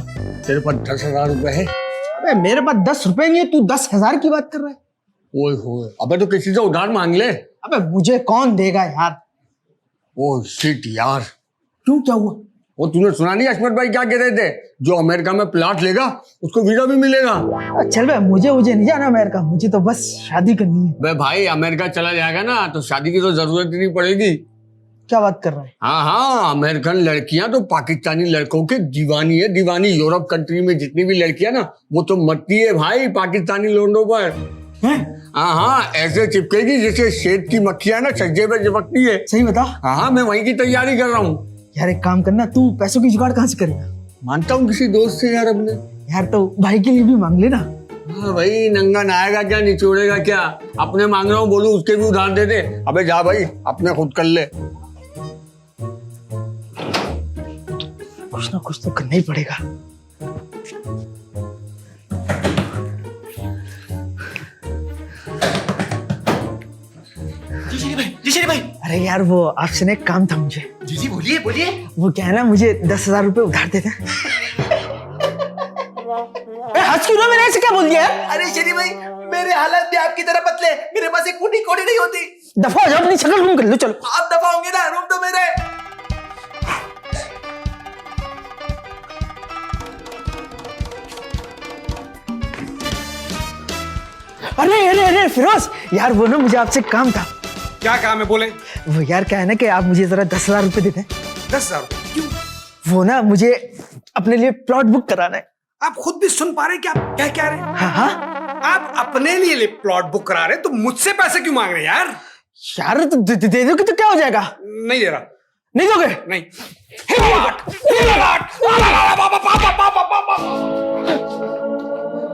तेरे पास 10,000 रुपए है? अबे मेरे पास 10 रुपए नहीं है, तू 10,000 की बात कर रहा है? ओए होए, अबे तो किसी से उधार मांग ले। अबे मुझे कौन देगा यार? ओ शिट यार। क्यों, क्या हुआ? वो तूने सुना नहीं अशमत भाई क्या कह रहे थे? जो अमेरिका में प्लाट लेगा उसको वीजा भी मिलेगा। चल भाई, मुझे नहीं जाना अमेरिका, मुझे तो बस शादी करनी है। भाई अमेरिका चला जाएगा ना तो शादी की तो जरूरत ही नहीं पड़ेगी। क्या बात कर रहा है? हाँ, अमेरिकन लड़कियां तो पाकिस्तानी लड़कों की दीवानी है, दीवानी। यूरोप कंट्री में जितनी भी लड़कियां ना वो तो मरती है भाई पाकिस्तानी लोगों पर। हाँ, ऐसे चिपकेगी जैसे शेर की मक्खियां ना सज्जे पे चिपकती है। सही बता। हाँ, मैं वहीं की तैयारी कर रहा हूँ। यार एक काम करना, तू पैसों की जुगाड़ कहाँ से करेगा? मानता हूँ किसी दोस्त से यार अपने। यार तो भाई के लिए भी मांग लेना। हाँ भाई, नंगा नहाएगा क्या, निचोड़ेगा क्या? अपने मांग रहा हूँ, बोलू उसके भी उधार दे दे। अबे जा भाई, अपने खुद कर ले। कुछ ना कुछ तो करना ही पड़ेगा। जी भाई। अरे यार वो आपसे ना एक काम था मुझे। जी बोलिए बोलिए। वो क्या है ना, मुझे 10,000 रुपए उधार देते हैं। हंस क्यों रहा, मैंने ऐसे क्या बोल दिया है? अरे शरी भाई, मेरे हालात भी आपकी तरह पतले, मेरे पास एक फूटी कोड़ी नहीं होती। दफा हो जाओ, अपनी शक्ल घूम कर लो। चलो आप दफा होंगे ना, रूम तो मेरे। अरे फिरोज यार, वो ना मुझे आपसे काम था। क्या काम है, बोले। वो यार क्या है ना कि आप मुझे जरा 10,000 रुपए देते हैं। 10,000? क्यों? वो ना मुझे अपने लिए प्लॉट बुक कराना है। आप खुद भी सुन पा रहे हैं कि आप क्या कह रहे हैं? हाँ। आप अपने लिए प्लॉट बुक करा रहे हैं तो मुझसे पैसे क्यों मांग रहे हैं यार? यार तो दे दोगे तो क्या हो जाएगा? नहीं दे रहा। नहीं दोगे? नहीं।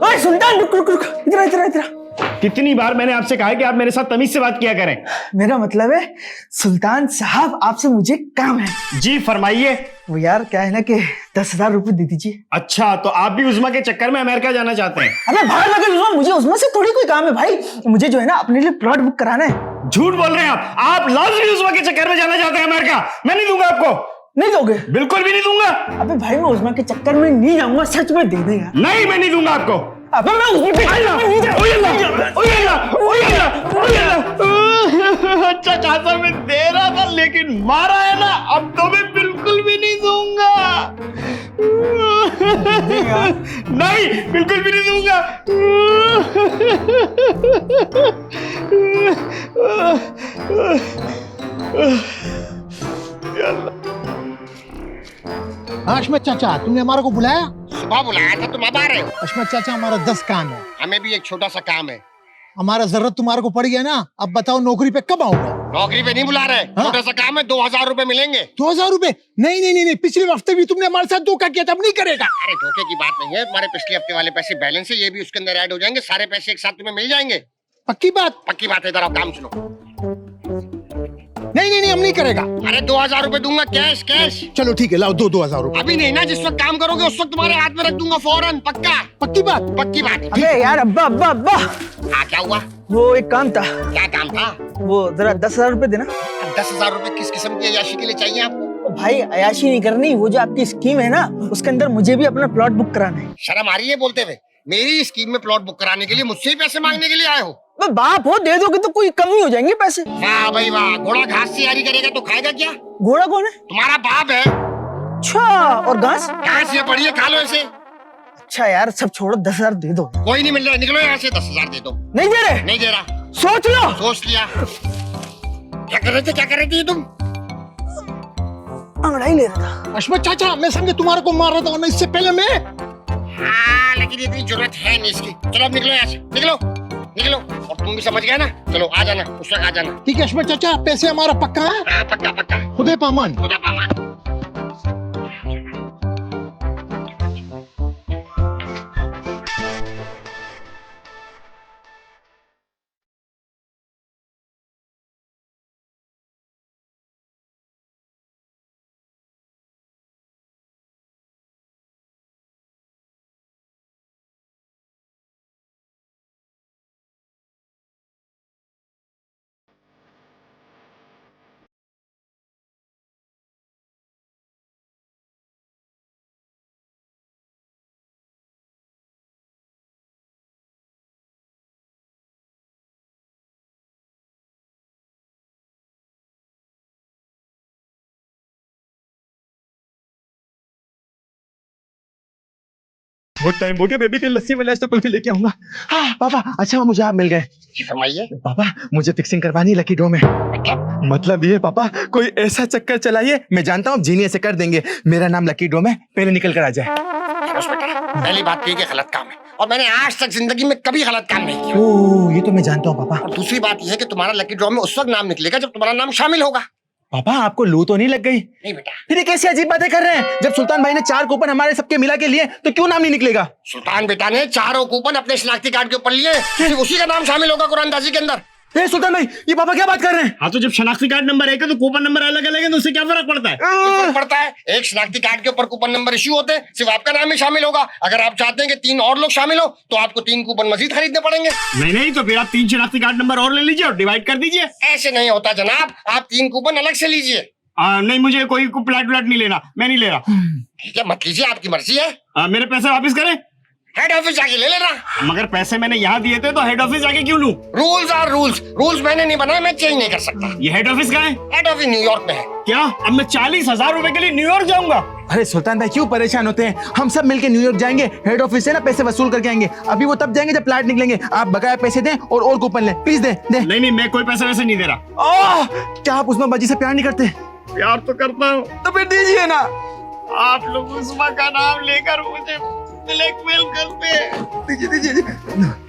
ओए सुल्तान, रुक इधर। कितनी बार मैंने आपसे कहा है कि आप मेरे साथ तमीज से बात किया करें। मेरा मतलब है सुल्तान साहब, आपसे मुझे काम है। जी फरमाइए। वो यार क्या है ना कि 10,000 रुपए दे दीजिए। अच्छा, तो आप भी उस्मा के चक्कर में अमेरिका जाना चाहते हैं? अरे भाई लगे उस्मा, मुझे उस्मा से थोड़ी कोई काम है भाई। मुझे जो है ना अपने लिए प्लॉट बुक कराना है। झूठ बोल रहे हैं आप लाजमी उस्मा के चक्कर में जाना चाहते हैं अमेरिका। मैं नहीं दूंगा आपको। नहीं दोगे? बिल्कुल भी नहीं दूंगा। अबे भाई मैं उस्मा के चक्कर में नहीं जाऊंगा, सच में दे दे यार। नहीं, मैं नहीं दूंगा आपको। अबे मैं उस्मा के चक्कर में नहीं अच्छा खासा मैं दे रहा था, लेकिन मारा है ना, अब तो मैं बिल्कुल भी नहीं दूंगा। नहीं, बिल्कुल भी नहीं दूंगा। अशमत चाचा, तुमने हमारे को बुलाया? सुबह बुलाया था, तुम अब आ रहे हो? अशमत चाचा, हमारा 10 काम है। हमें भी एक छोटा सा काम है। हमारा जरूरत तुम्हारे को पड़ी है ना, अब बताओ नौकरी पे कब आऊंगा? नौकरी पे नहीं बुला रहे, छोटा सा काम है, 2,000 रुपए मिलेंगे। 2,000 रुपए? नहीं, पिछले हफ्ते भी तुमने हमारे साथ धोखा किया था, अब नहीं करेगा। अरे धोखे की बात नहीं है, तुम्हारे पिछले हफ्ते वाले पैसे बैलेंस है, ये भी उसके अंदर ऐड हो जाएंगे, सारे पैसे एक साथ तुम्हें मिल जाएंगे। पक्की बात? पक्की बात है, इधर आओ, काम सुनो। नहीं, हम नहीं करेगा। अरे 2,000 रुपए दूंगा, कैश। चलो ठीक है, लाओ 2,000 रुपए। अभी नहीं ना, जिस वक्त काम करोगे उस वक्त तुम्हारे हाथ में रख दूंगा फौरन, पक्का? पक्की बात? पक्की बात। अबे यार अब्बा। हाँ, क्या हुआ? वो एक काम था। क्या काम था? वो जरा 10,000 रुपए देना। 10,000 रुपए किस किस्म की अय्याशी के लिए चाहिए आपको? भाई अयाशी नहीं करनी, वो जो आपकी स्कीम है ना, उसके अंदर मुझे भी अपना प्लॉट बुक कराना है। शर्म आ रही है बोलते हुए? मेरी स्कीम में प्लॉट बुक कराने के लिए मुझसे ही पैसे मांगने के लिए आए हो? बाप हो, दे दोगे तो कोई कमी हो जाएंगे पैसे। वाह भाई वाह, घोड़ा घास से यारी करेगा तो खाएगा क्या? घोड़ा कौन है? तुम्हारा बाप है। अच्छा, और घास? घास ये पड़ी है, खा लो इसे। अच्छा यार सब छोड़ो, 10,000 दे दो। कोई नहीं मिल रहा, निकलो यहाँ से, 10,000 दे दो। नहीं दे रहे? नहीं दे रहा। सोच लो। सोच लिया। क्या कर रहे थे तुम? अंगड़ाई ले रहा था। अशमत चाचा, मैं समझे तुम्हारे को मार रहा था, वरना इससे पहले मैं। हाँ, लेकिन इतनी जरूरत है नहीं इसकी। चलो अब निकलो यहाँ से, निकलो। और तुम भी समझ गए ना, चलो आ जाना, उस वक्त आ जाना। ठीक है अशमत चाचा, पैसे हमारा पक्का है? हाँ, पक्का। खुदा पामान। बहुत टाइम हो गया बेबी के लस्सी वाला, तो कल भी लेके आऊंगा। हाँ पापा, अच्छा मुझे आप मिल गए। फरमाइए। पापा मुझे फिक्सिंग करवानी है लकी ड्रॉ में। मतलब ये पापा, कोई ऐसा चक्कर चलाइए, मैं जानता हूँ जीनियस से कर देंगे, मेरा नाम लकी ड्रॉ में पहले निकल कर आ जाए। पहली बात तो ये कि गलत काम है, और मैंने आज तक जिंदगी में कभी गलत काम नहीं किया। ओह, ये तो मैं जानता हूँ पापा। और दूसरी बात यह है कि तुम्हारा लकी ड्रॉ में उस वक्त नाम निकलेगा जब तुम्हारा नाम शामिल होगा। पापा आपको लू तो नहीं लग गई? नहीं बेटा। फिर ये कैसी अजीब बातें कर रहे हैं? जब सुल्तान भाई ने 4 कूपन हमारे सबके मिला के लिए, तो क्यों नाम नहीं निकलेगा? सुल्तान बेटा ने 4 कूपन अपने शनाख्ती कार्ड के ऊपर लिए, सिर्फ उसी का नाम शामिल होगा कुरानदाजी के अंदर। सुल्तान भाई, ये पापा क्या बात कर रहे हैं? हाँ तो जब शनाख्ती कार्ड नंबर एक है तो कूपन नंबर अलग अलग है, तो उससे क्या फर्क पड़ता है? फर्क पड़ता है। एक शनाख्ती कार्ड के ऊपर कूपन नंबर इश्यू होते हैं, सिर्फ आपका नाम ही शामिल होगा। अगर आप चाहते हैं कि 3 और लोग शामिल हो, तो आपको 3 कूपन मजीद खरीदने पड़ेंगे। नहीं, तो फिर आप 3 शनाख्ती कार्ड नंबर और ले लीजिए और डिवाइड कर दीजिए। ऐसे नहीं होता जनाब, आप 3 कूपन अलग से लीजिए। नहीं, मुझे कोई प्लाट नहीं लेना, मैं नहीं ले रहा। ठीक है, मत लीजिए, आपकी मर्जी है। मेरे पैसे वापस करें? हेड ऑफिस जाके ले लेना। मगर पैसे मैंने यहाँ दिए थे, तो हेड ऑफिस जाके क्यों लूं? रूल्स आर रूल्स, रूल्स मैंने नहीं बनाए, मैं चेंज नहीं कर सकता। ये हेड ऑफिस कहाँ है? हेड ऑफिस न्यूयॉर्क में है। क्या अब मैं 40,000 रुपए के लिए न्यूयॉर्क जाऊंगा? अरे सुल्तान भाई क्यों परेशान होते हैं, हम सब मिलके न्यूयॉर्क जाएंगे, हेड ऑफिस से ना पैसे वसूल करके आएंगे। अभी वो तब जाएंगे जब प्लाट निकलेंगे। आप बकाया पैसे दें और कूपन लें, प्लीज दे। नहीं, मैं कोई पैसे वैसे नहीं दे रहा। क्या आप उस्मा बाजी से प्यार नहीं करते? प्यार तो करता हूँ। तो फिर दीजिए ना। आप लोग उस्मा का नाम लेकर मुझे ब्लैकमेल करते हैं। दीजिए।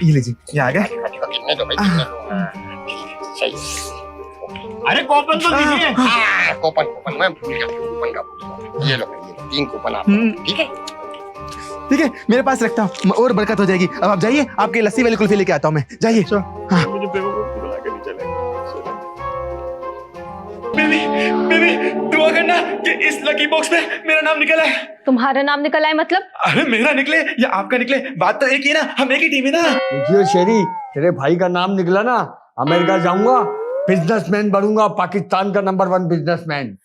ये लीजिए, ये आ गए। अरे कूपन तो दीजिए। कूपन मैं भूल गया, कूपन का भूल गया। ये लो 3 कूपन आप, ठीक है, मेरे पास रखता हूँ और बरकत हो जाएगी। अब आप जाइए, आपके लस्सी वाली कुल्फी लेके आता हूँ मैं। जाइए। हाँ। मुझे बेवकूफ बना के नहीं चलेगा। बेबी दुआ करना कि इस लकी बॉक्स में मेरा नाम निकला है। तुम्हारा नाम निकला है मतलब? अरे मेरा निकले या आपका निकले, बात तो एक ही ना, हम एक ही टीम है ना। देखिए शेरी, तेरे भाई का नाम निकला ना, अमेरिका जाऊंगा, बिजनेसमैन बनूंगा, पाकिस्तान का नंबर 1 बिजनेसमैन।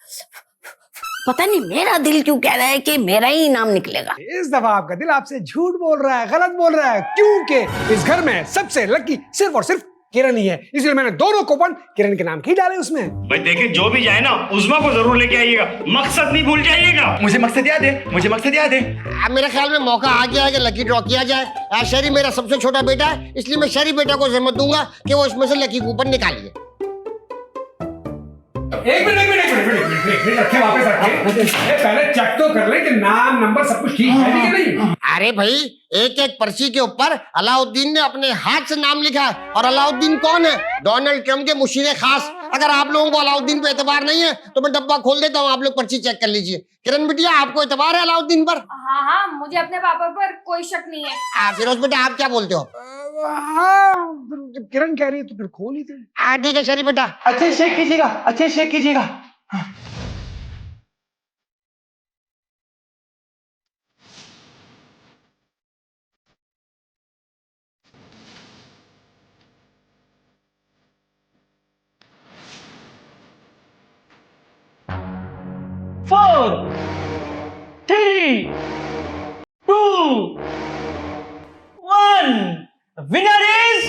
पता नहीं मेरा दिल क्यों कह रहा है कि मेरा ही नाम निकलेगा। इस दफा आपका दिल आपसे झूठ बोल रहा है, गलत बोल रहा है, क्योंकि इस घर में सबसे लकी सिर्फ और सिर्फ किरण ही है, इसलिए मैंने दोनों कूपन किरण के नाम के ही डाले उसमें। भाई देखिए, जो भी जाए ना उस्मा को जरूर लेके आइएगा, मकसद नहीं भूल जाइएगा। मुझे मकसद याद है, मुझे मकसद याद है। अब मेरे ख्याल में मौका आ गया है कि लकी ड्रॉ किया जाए। शहरी मेरा सबसे छोटा बेटा है, इसलिए मैं शहरी बेटा को जहमत दूंगा कि वो इसमें से लकी कूपन निकालिए। एक मिनट रखे, वापस रखे। पहले चेक तो कर ले कि नाम नंबर सब कुछ ठीक है कि नहीं। अरे भाई, एक पर्ची के ऊपर अलाउद्दीन ने अपने हाथ से नाम लिखा है, और अलाउद्दीन कौन है? डोनाल्ड ट्रम्प के मुशीर खास। अगर आप लोगों को अलाउद्दीन पे एतबार नहीं है तो मैं डब्बा खोल देता हूँ, आप लोग पर्ची चेक कर लीजिए। किरण बिटिया, आपको एतबार है अलाउद्दीन पर? हाँ, मुझे अपने पापा पर कोई शक नहीं है। फिरोज बेटा, आप क्या बोलते हो? जब किरण कह रही है तो फिर खोल ही दे। ठीक है शहरी बेटा। अच्छे शेक कीजिएगा, अच्छे शेक कीजिएगा। Four, 3, 2, 1. The winner is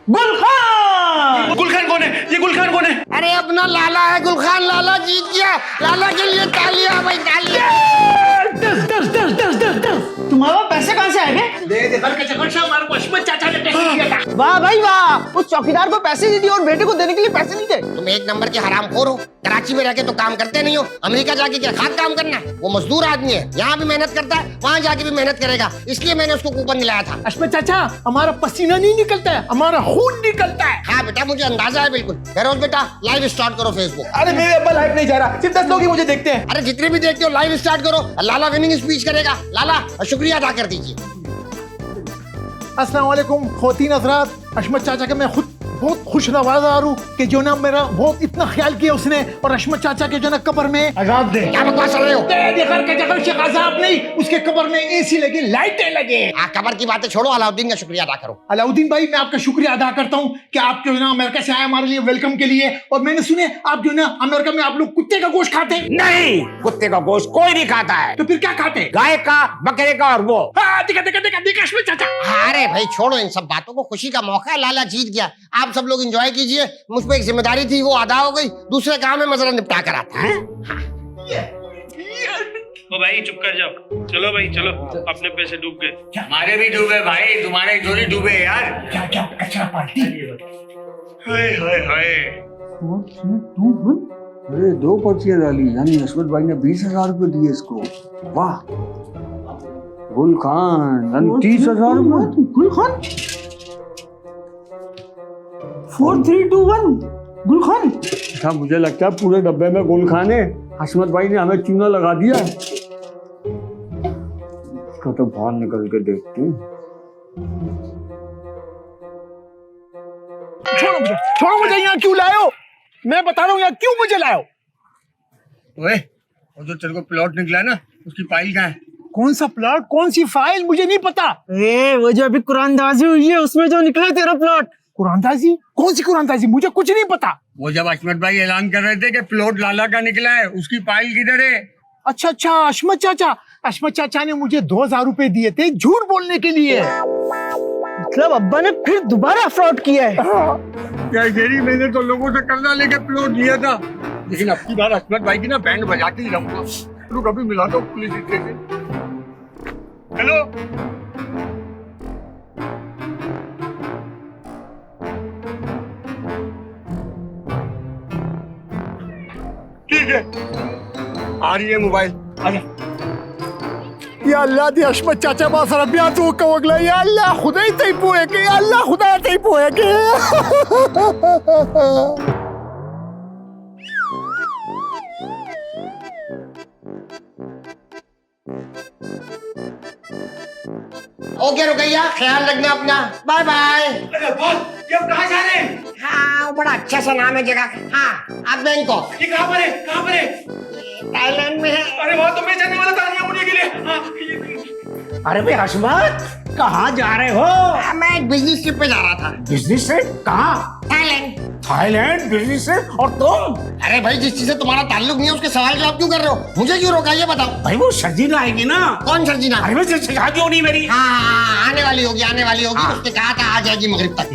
Gul Khan. Gul Khan कौन है? ये गुलखान कौन है? अरे अपना लाला है गुलखान, लाला जीत गया। लाला के लिए तालियां भाई, तालियां। तुम्हारे पैसे कहाँ से आएंगे? वाह भाई वाह, उस चौकीदार को पैसे दे दिए और बेटे को देने के लिए पैसे नहीं थे। तुम एक नंबर के हरामखोर हो। कराची में रहकर तो काम करते नहीं हो, अमेरिका जाके क्या खाद काम करना है? वो मजदूर आदमी है, यहाँ भी मेहनत करता है, वहाँ जाके भी मेहनत करेगा, इसलिए मैंने उसको कूपन दिलाया था। अशमत चाचा, हमारा पसीना नहीं निकलता है, हमारा खून निकलता है। हाँ बेटा, मुझे अंदाजा है बिल्कुल। फिरोज बेटा, लाइव स्टार्ट करो फेसबुक। अरे मेरे अब्बा लाइव नहीं जा रहा, सिर्फ 10 लोग ही मुझे देखते हैं। अरे जितने भी देखते हो लाइव स्टार्ट करो। लाला विनिंग स्पीच करेगा। लाला शुक्रिया अदा कर दीजिए। अस्सलाम वालेकुम ख़वातीन हज़रात, अशमत चाचा का मैं खुद बहुत खुश नवाज़ हूँ कि जो ना मेरा बहुत इतना ख्याल किया उसने, और अशमत चाचा के जो ना कब्र में अज़ाब दे। क्या बकवास कर रहे हो? अज़ाब नहीं, उसके कब्र में एसी लगे, लाइटें लगे। कब्र की बातें छोड़ो, अलाउद्दीन का शुक्रिया अदा करो। अलाउद्दीन भाई, मैं आपका शुक्रिया अदा करता हूँ कि आप जो ना अमेरिका से आए हमारे लिए वेलकम के लिए। और मैंने सुने आप जो ना अमेरिका में आप लोग कुत्ते का गोश्त खाते हैं। नहीं, कुत्ते का गोश्त कोई नहीं खाता है। तो फिर क्या खाते हैं? गाय का, बकरे का और वो। दिखा अशमत चाचा। अरे भाई छोड़ो इन सब बातों को, खुशी का मौका है, लाला जीत गया। आप सब लोग एंजॉय कीजिए। मुझ पे एक जिम्मेदारी थी, वो अदा हो गई। दूसरे काम में मसला निपटा कर आता है। ओ भाई चुप कर जाओ, चलो भाई चलो, अपने पैसे डूब गए। हमारे भी डूबे भाई, तुम्हारे थोड़ी डूबे यार। क्या क्या कचरा पार्टी। हाय हाय हाय। अरे 2 पर्चियां डाली, यानी हसमत भाई ने 20,000 रुपए दिए इसको। वाह गुल खान, यानी 30,000 रुपए। गुल खान 4321 गुल खान। अच्छा मुझे लगता है पूरे डब्बे में गुल खान है। हसमत भाई ने हमें चूना लगा दिया। इसका तो बाहर निकल के देखते हैं। छोड़ो मुझे, यहाँ क्यों लाए हो? मैं बता रहा हूँ यहाँ क्यों मुझे लाए हो। ओए वो जो तेरे को प्लॉट निकला है ना, उसकी फाइल कहाँ है? कौन सा प्लॉट, कौन सी फाइल, मुझे नहीं पता। वो जो अभी कुरानदाजी हुई है उसमें जो निकला तेरा प्लॉट। कुरानदाजी? कौन सी कुरानदाजी, मुझे कुछ नहीं पता। वो जब हसमत भाई ऐलान कर रहे थे कि प्लॉट लाला का निकला है, उसकी फाइल किधर है? अच्छा अच्छा, अशमत चाचा ने मुझे 2,000 रुपए दिए थे झूठ बोलने के लिए। मतलब अब्बा ने फिर दोबारा फ्रॉड किया है। क्या मैंने तो लोगों से कर्जा लेके प्लॉट लिया था, लेकिन अब की बार हसमत भाई की ना बैंड बजा के ही रहूंगा। तो कभी मिला दो पुलिस स्टेशन। हेलो ठीक है, आ रही है मोबाइल। या अल्लाह दी अशमत चाचा बासर अबिया तो कवगला, या अल्लाह खुदा ही तई पोए के, या अल्लाह खुदा तई पोए के। ओके रुकैया, ख्याल रखना अपना, बाय बाय। अरे बॉस ये आप कहाँ जा रहे हैं? हाँ वो बड़ा अच्छा सा नाम है जगह का। हाँ आप बैंकॉक। ये कहाँ पर है, कहाँ पर है? थाईलैंड में है। अरे वहाँ तो मैं जाने वाला था अनिया मुनिया के लिए। हाँ, अरे भाई हसमत कहाँ जा रहे हो? मैं एक बिजनेस ट्रिप पे जा रहा था। Business trip? कहाँ? थाईलैंड। Thailand business trip? और तुम? अरे भाई जिस चीज से तुम्हारा ताल्लुक नहीं है उसके सवाल जवाब क्यों कर रहे हो? मुझे क्यों रोका ये बताओ। भाई वो सर्जिना आएगी ना। कौन सर्जिना? अरे मैं शादी होनी मेरी। हाँ आने वाली होगी, आने वाली होगी। उसने कहा था आ जाएगी मगरिब तक।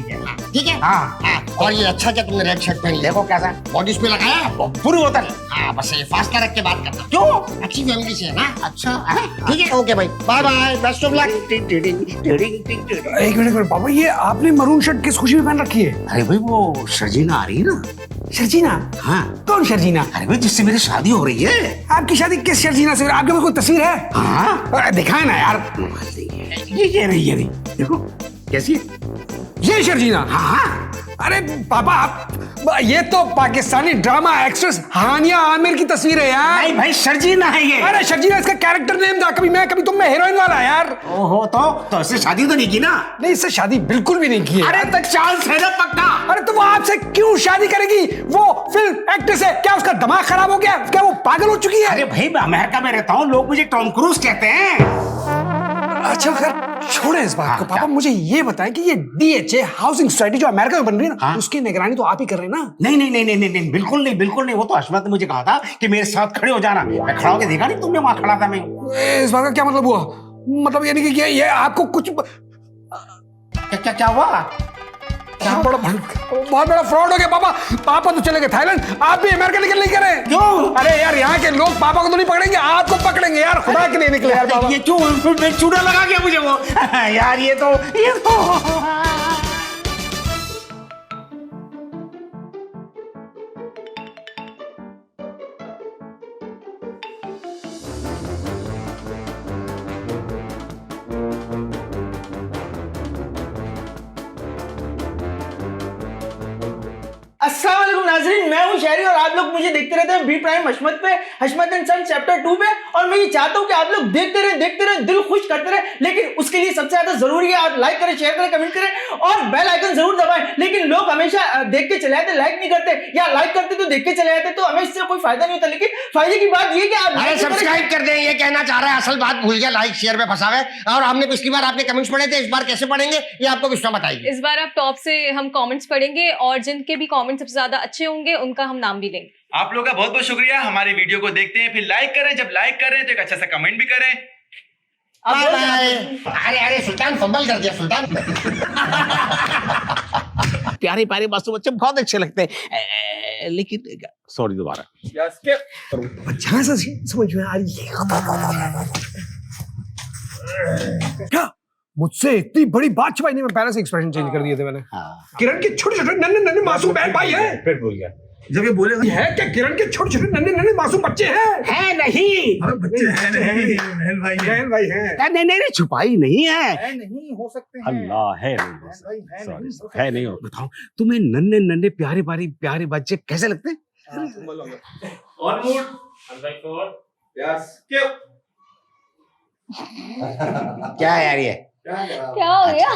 ठीक है हाँ। और ये अच्छा क्या तुमने रेड शर्ट पहन लिया? देखो कैसा बॉडी पे लगाया पूरी बोतल। हाँ बस ये फास्ट रख के बात करना। क्यों? अच्छी फैमिली से है ना। अच्छा ठीक है ओके भाई, bye bye, best of luck. एक मिनट बाबा, ये आपने मरून शर्ट किस खुशी में पहन रखी है? अरे भाई वो सर्जिना आ रही है ना। शर्जीना? हाँ। कौन शर्जीना? अरे भाई जिससे मेरी शादी हो रही है। आपकी शादी किस शर्जीना से? आपके पास कोई तस्वीर है? हाँ दिखाए ना यार। ये रही देखो कैसी है? ये शर्जीना? हाँ। अरे पापा आप, ये तो पाकिस्तानी ड्रामा एक्ट्रेस हानिया आमिर की तस्वीर है यार। नहीं भाई शर्जीना है ये। अरे शर्जीना इसका कैरेक्टर नेम था। कभी तुम में हीरोइन वाला यार। ओहो तो इससे शादी तो नहीं की ना? नहीं इससे शादी बिल्कुल भी नहीं की है। अरे तो चांस है ना पक्का। अरे तो वो आपसे क्यों शादी करेगी? वो फिल्म एक्ट्रेस है, क्या उसका दिमाग खराब हो गया? क्या वो पागल हो चुकी है? अरे भाई मैं अमेरिका में रहता हूँ, लोग मुझे टॉम क्रूज कहते हैं। अच्छा खैर छोड़े इस बात को। पापा मुझे ये बताएं कि ये DHA हाउसिंग सोसाइटी जो अमेरिका में बन रही है ना, उसकी निगरानी तो आप ही कर रहे हैं ना? नहीं बिल्कुल नहीं। वो तो हसमत ने मुझे कहा था कि मेरे साथ खड़े हो जाना। मैं खड़ा होकर देखा नहीं तुमने वहां खड़ा था मैं। इस बात का क्या मतलब हुआ? मतलब यानी कि ये आपको कुछ क्या हुआ? बहुत बड़ा फ्रॉड हो गया पापा। पापा तो चले गए थाईलैंड, आप भी अमेरिका निकल नहीं करे। क्यों? अरे यार यहाँ के लोग पापा को तो नहीं पकड़ेंगे, आपको पकड़ेंगे यार। खुदा के लिए निकले यार पापा। ये क्यों चूड़ा लगा गया मुझे वो? यार ये तो अस्सलाम वालेकुम नाज़रीन, मैं हूं शहरी और आप लोग मुझे देखते रहते हैं बी प्राइम हशमत पे, हशमत एंड सन चैप्टर 2 पे। और मैं ये चाहता हूं कि आप लोग देखते रहे, दिल खुश करते रहे। लेकिन उसके लिए सबसे ज्यादा जरूरी है आप लाइक करें, शेयर करें, कमेंट करें और बेल आइकन जरूर दबाएं। लेकिन लोग हमेशा देख के चले आते, लाइक नहीं करते, या लाइक करते तो देख के चले आते, तो हमें इससे कोई फायदा नहीं होता। लेकिन फायदे की बात ये कि आप सब्सक्राइब कर दें, ये कहना चाह रहा है। असल बात भूल गया, लाइक शेयर में फंसा है। और हमने पिछली बार आपने कमेंट्स पढ़े थे, इस बार कैसे पढ़ेंगे ये आपको विश्वा बताएगी। इस बार आप टॉप से हम कमेंट्स पढ़ेंगे और जिनके भी कमेंट्स सबसे ज्यादा अच्छे होंगे उनका हम नाम भी लेंगे। आप लोगों का बहुत बहुत शुक्रिया। हमारी वीडियो को देखते हैं, फिर लाइक करें, जब लाइक करें तो एक अच्छा सा कमेंट भी करें। अरे सुल्तान फंबल कर दिया सुल्तान। प्यारे प्यारे मासूम बच्चे बहुत अच्छे लगते हैं, लेकिन सॉरी दोबारा। जहां से समझ में आ रही है क्या मुझसे इतनी बड़ी बात छुपाई नहीं, मैं पहले से एक्सप्रेशन चेंज कर दिए थे मैंने। किरण के छोटे छोटे नन्हे नन्हे मासूम बहन भाई हैं। फिर भूल गया जब ये बोले है क्या किरण के छोटे छोटे नन्हे नन्हे मासूम बच्चे हैं? है नहीं, अरे बच्चे हैं नहीं, बहन भाई हैं। नहीं छुपाई नहीं है, नहीं हो सकते हैं। अल्लाह है नहीं, सॉरी है नहीं। बताओ तुम्हें नन्हे नन्हे प्यारे बच्चे कैसे लगते हैं? क्या है यार ये? क्या हो गया?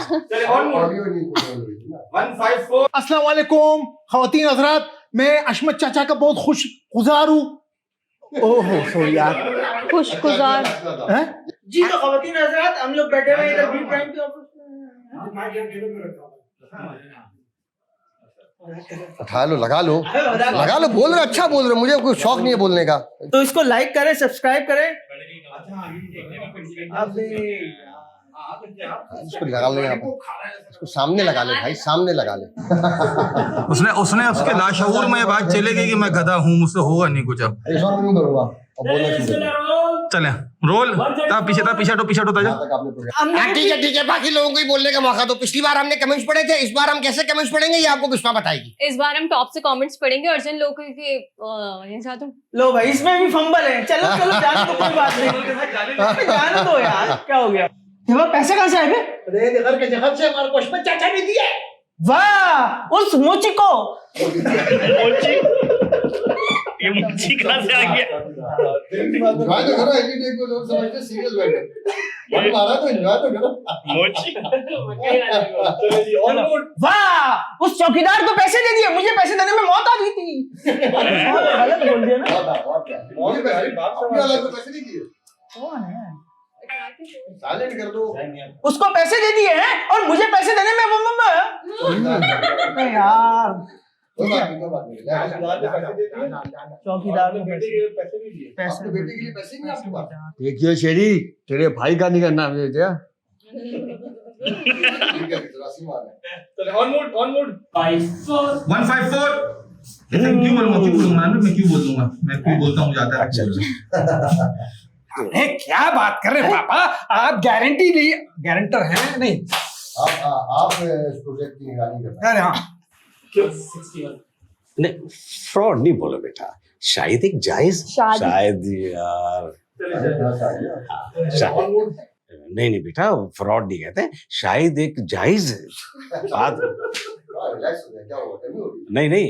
अस्सलाम वालेकुम ख़वातीन हज़रात, मैं अशमत चाचा का बहुत खुश गुजार हूँ। ओहो सॉरी यार। खुशगुजार हैं? जी तो ख़वातीन हज़रात, हम लोग बैठे हुए हैं इधर बी प्राइम के ऑफिस में। उठा लो, लगा लो, बोल रहे, अच्छा बोल रहे, मुझे कोई शौक नहीं है बोलने का। तो इसको लाइक करें, सब्सक्राइब करें। इसको लगा ले, इसको सामने लगा ले भाई, सामने लगा ले। उसने उसके लाशऊर में बात चले गई कि मैं गधा हूँ, मुझसे होगा नहीं कुछ। अब नहीं करूंगा, अब बोलना शुरू कर। चले रोल, पीछे ताजा। ठीक है, बाकी लोगों को ही बोलने का मौका दो। पिछली बार हमने कमेंट्स पढ़े थे, इस बार हम कैसे कमेंट्स पढ़ेंगे ये आपको बिस्मा बताएगी। इस बार हम टॉप से कमेंट्स पढ़ेंगे और जिन लोगों के लो भाई, इसमें भी फंबल है। चलो जाने दो, कोई बात नहीं, जाने दो यार, क्या हो गया? पैसे कहाँ से आए? घर के जगह से हमारे को अशमत चाचा ने दिए। वाह, उस मोची को। ये मुझी कहाँ से आ गया? वाह, उस चौकीदार को पैसे दे दिए, मुझे पैसे देने में मौत आ गई थी। गलत बोल दिया ना। साइलेंट कर दो। उसको पैसे दे दिए हैं और मुझे पैसे देने में यार चौकीदार को पैसे बेटे के लिए पैसे नहीं आपके पास? देखिए शेरी, तेरे भाई का नहीं करना मुझे क्या? क्यों बोलूंगा मैं क्यों बोलता हूँ जाता है। अरे क्या बात कर रहे पापा, आप गारंटी लिए गारंटर हैं नहीं? आप इस प्रोजेक्ट की निगरानी करना। अरे हाँ, नहीं फ्रॉड नहीं बोलो बेटा, शायद एक जायज, शायद यार नहीं बेटा, फ्रॉड नहीं कहते, शायद एक जायज बात। नहीं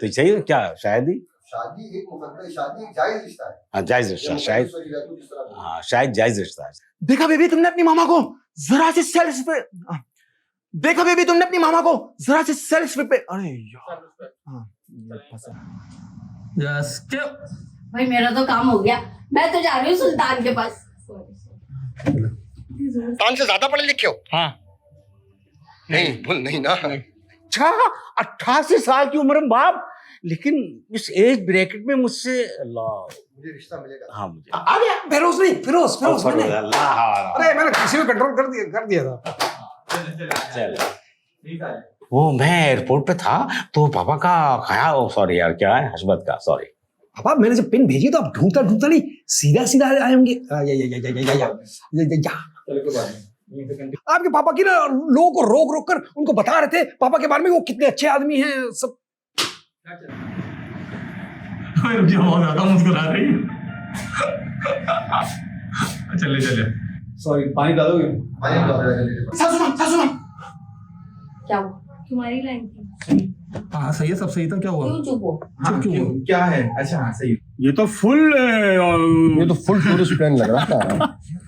तो चाहिए क्या? शायद ही शादी एक मुकद्दर शादी एक जायज रिश्ता है। हाँ जायज रिश्ता, शायद हाँ शायद जायज रिश्ता है। देखा बेबी तुमने अपनी मामा को जरा से सेल्स पे, देखा बेबी तुमने अपनी मामा को जरा से सेल्स पे। अरे यार भाई मेरा तो काम हो गया, मैं तो जा रही हूँ सुल्तान के पास। सुल्तान से ज्यादा पढ़े लिखे हो? हाँ। नहीं भूल नहीं ना। 88 साल की उम्र में बाप, लेकिन इस एज ब्रैकेट में मुझसे मुझे रिश्ता मिलेगा। हाँ मुझे आ गया फिरोज मैंने। अल्लाह, अरे मैंने किसी को कंट्रोल कर दिया था। वो मैं एयरपोर्ट पे था तो पापा का ख्याल, सॉरी यार क्या है, हस्बत का, सॉरी पापा मैंने जब पिन भेजी तो आप ढूंढता नहीं सीधा आए होंगे। आपके पापा की ना लोगों को रोक कर उनको बता रहे थे पापा के बारे में, वो कितने अच्छे आदमी हैं सब। मुझे बहुत ज्यादा मुस्कुरा रही है। चले सॉरी, पानी डालोगे? सासू क्या हुआ? तुम्हारी लाइन थी। हाँ सही है, सब सही था। क्या हुआ? क्यों चुप हो? क्या है? अच्छा हाँ सही। ये तो फुल टूरिस्ट प्लान लग रहा था।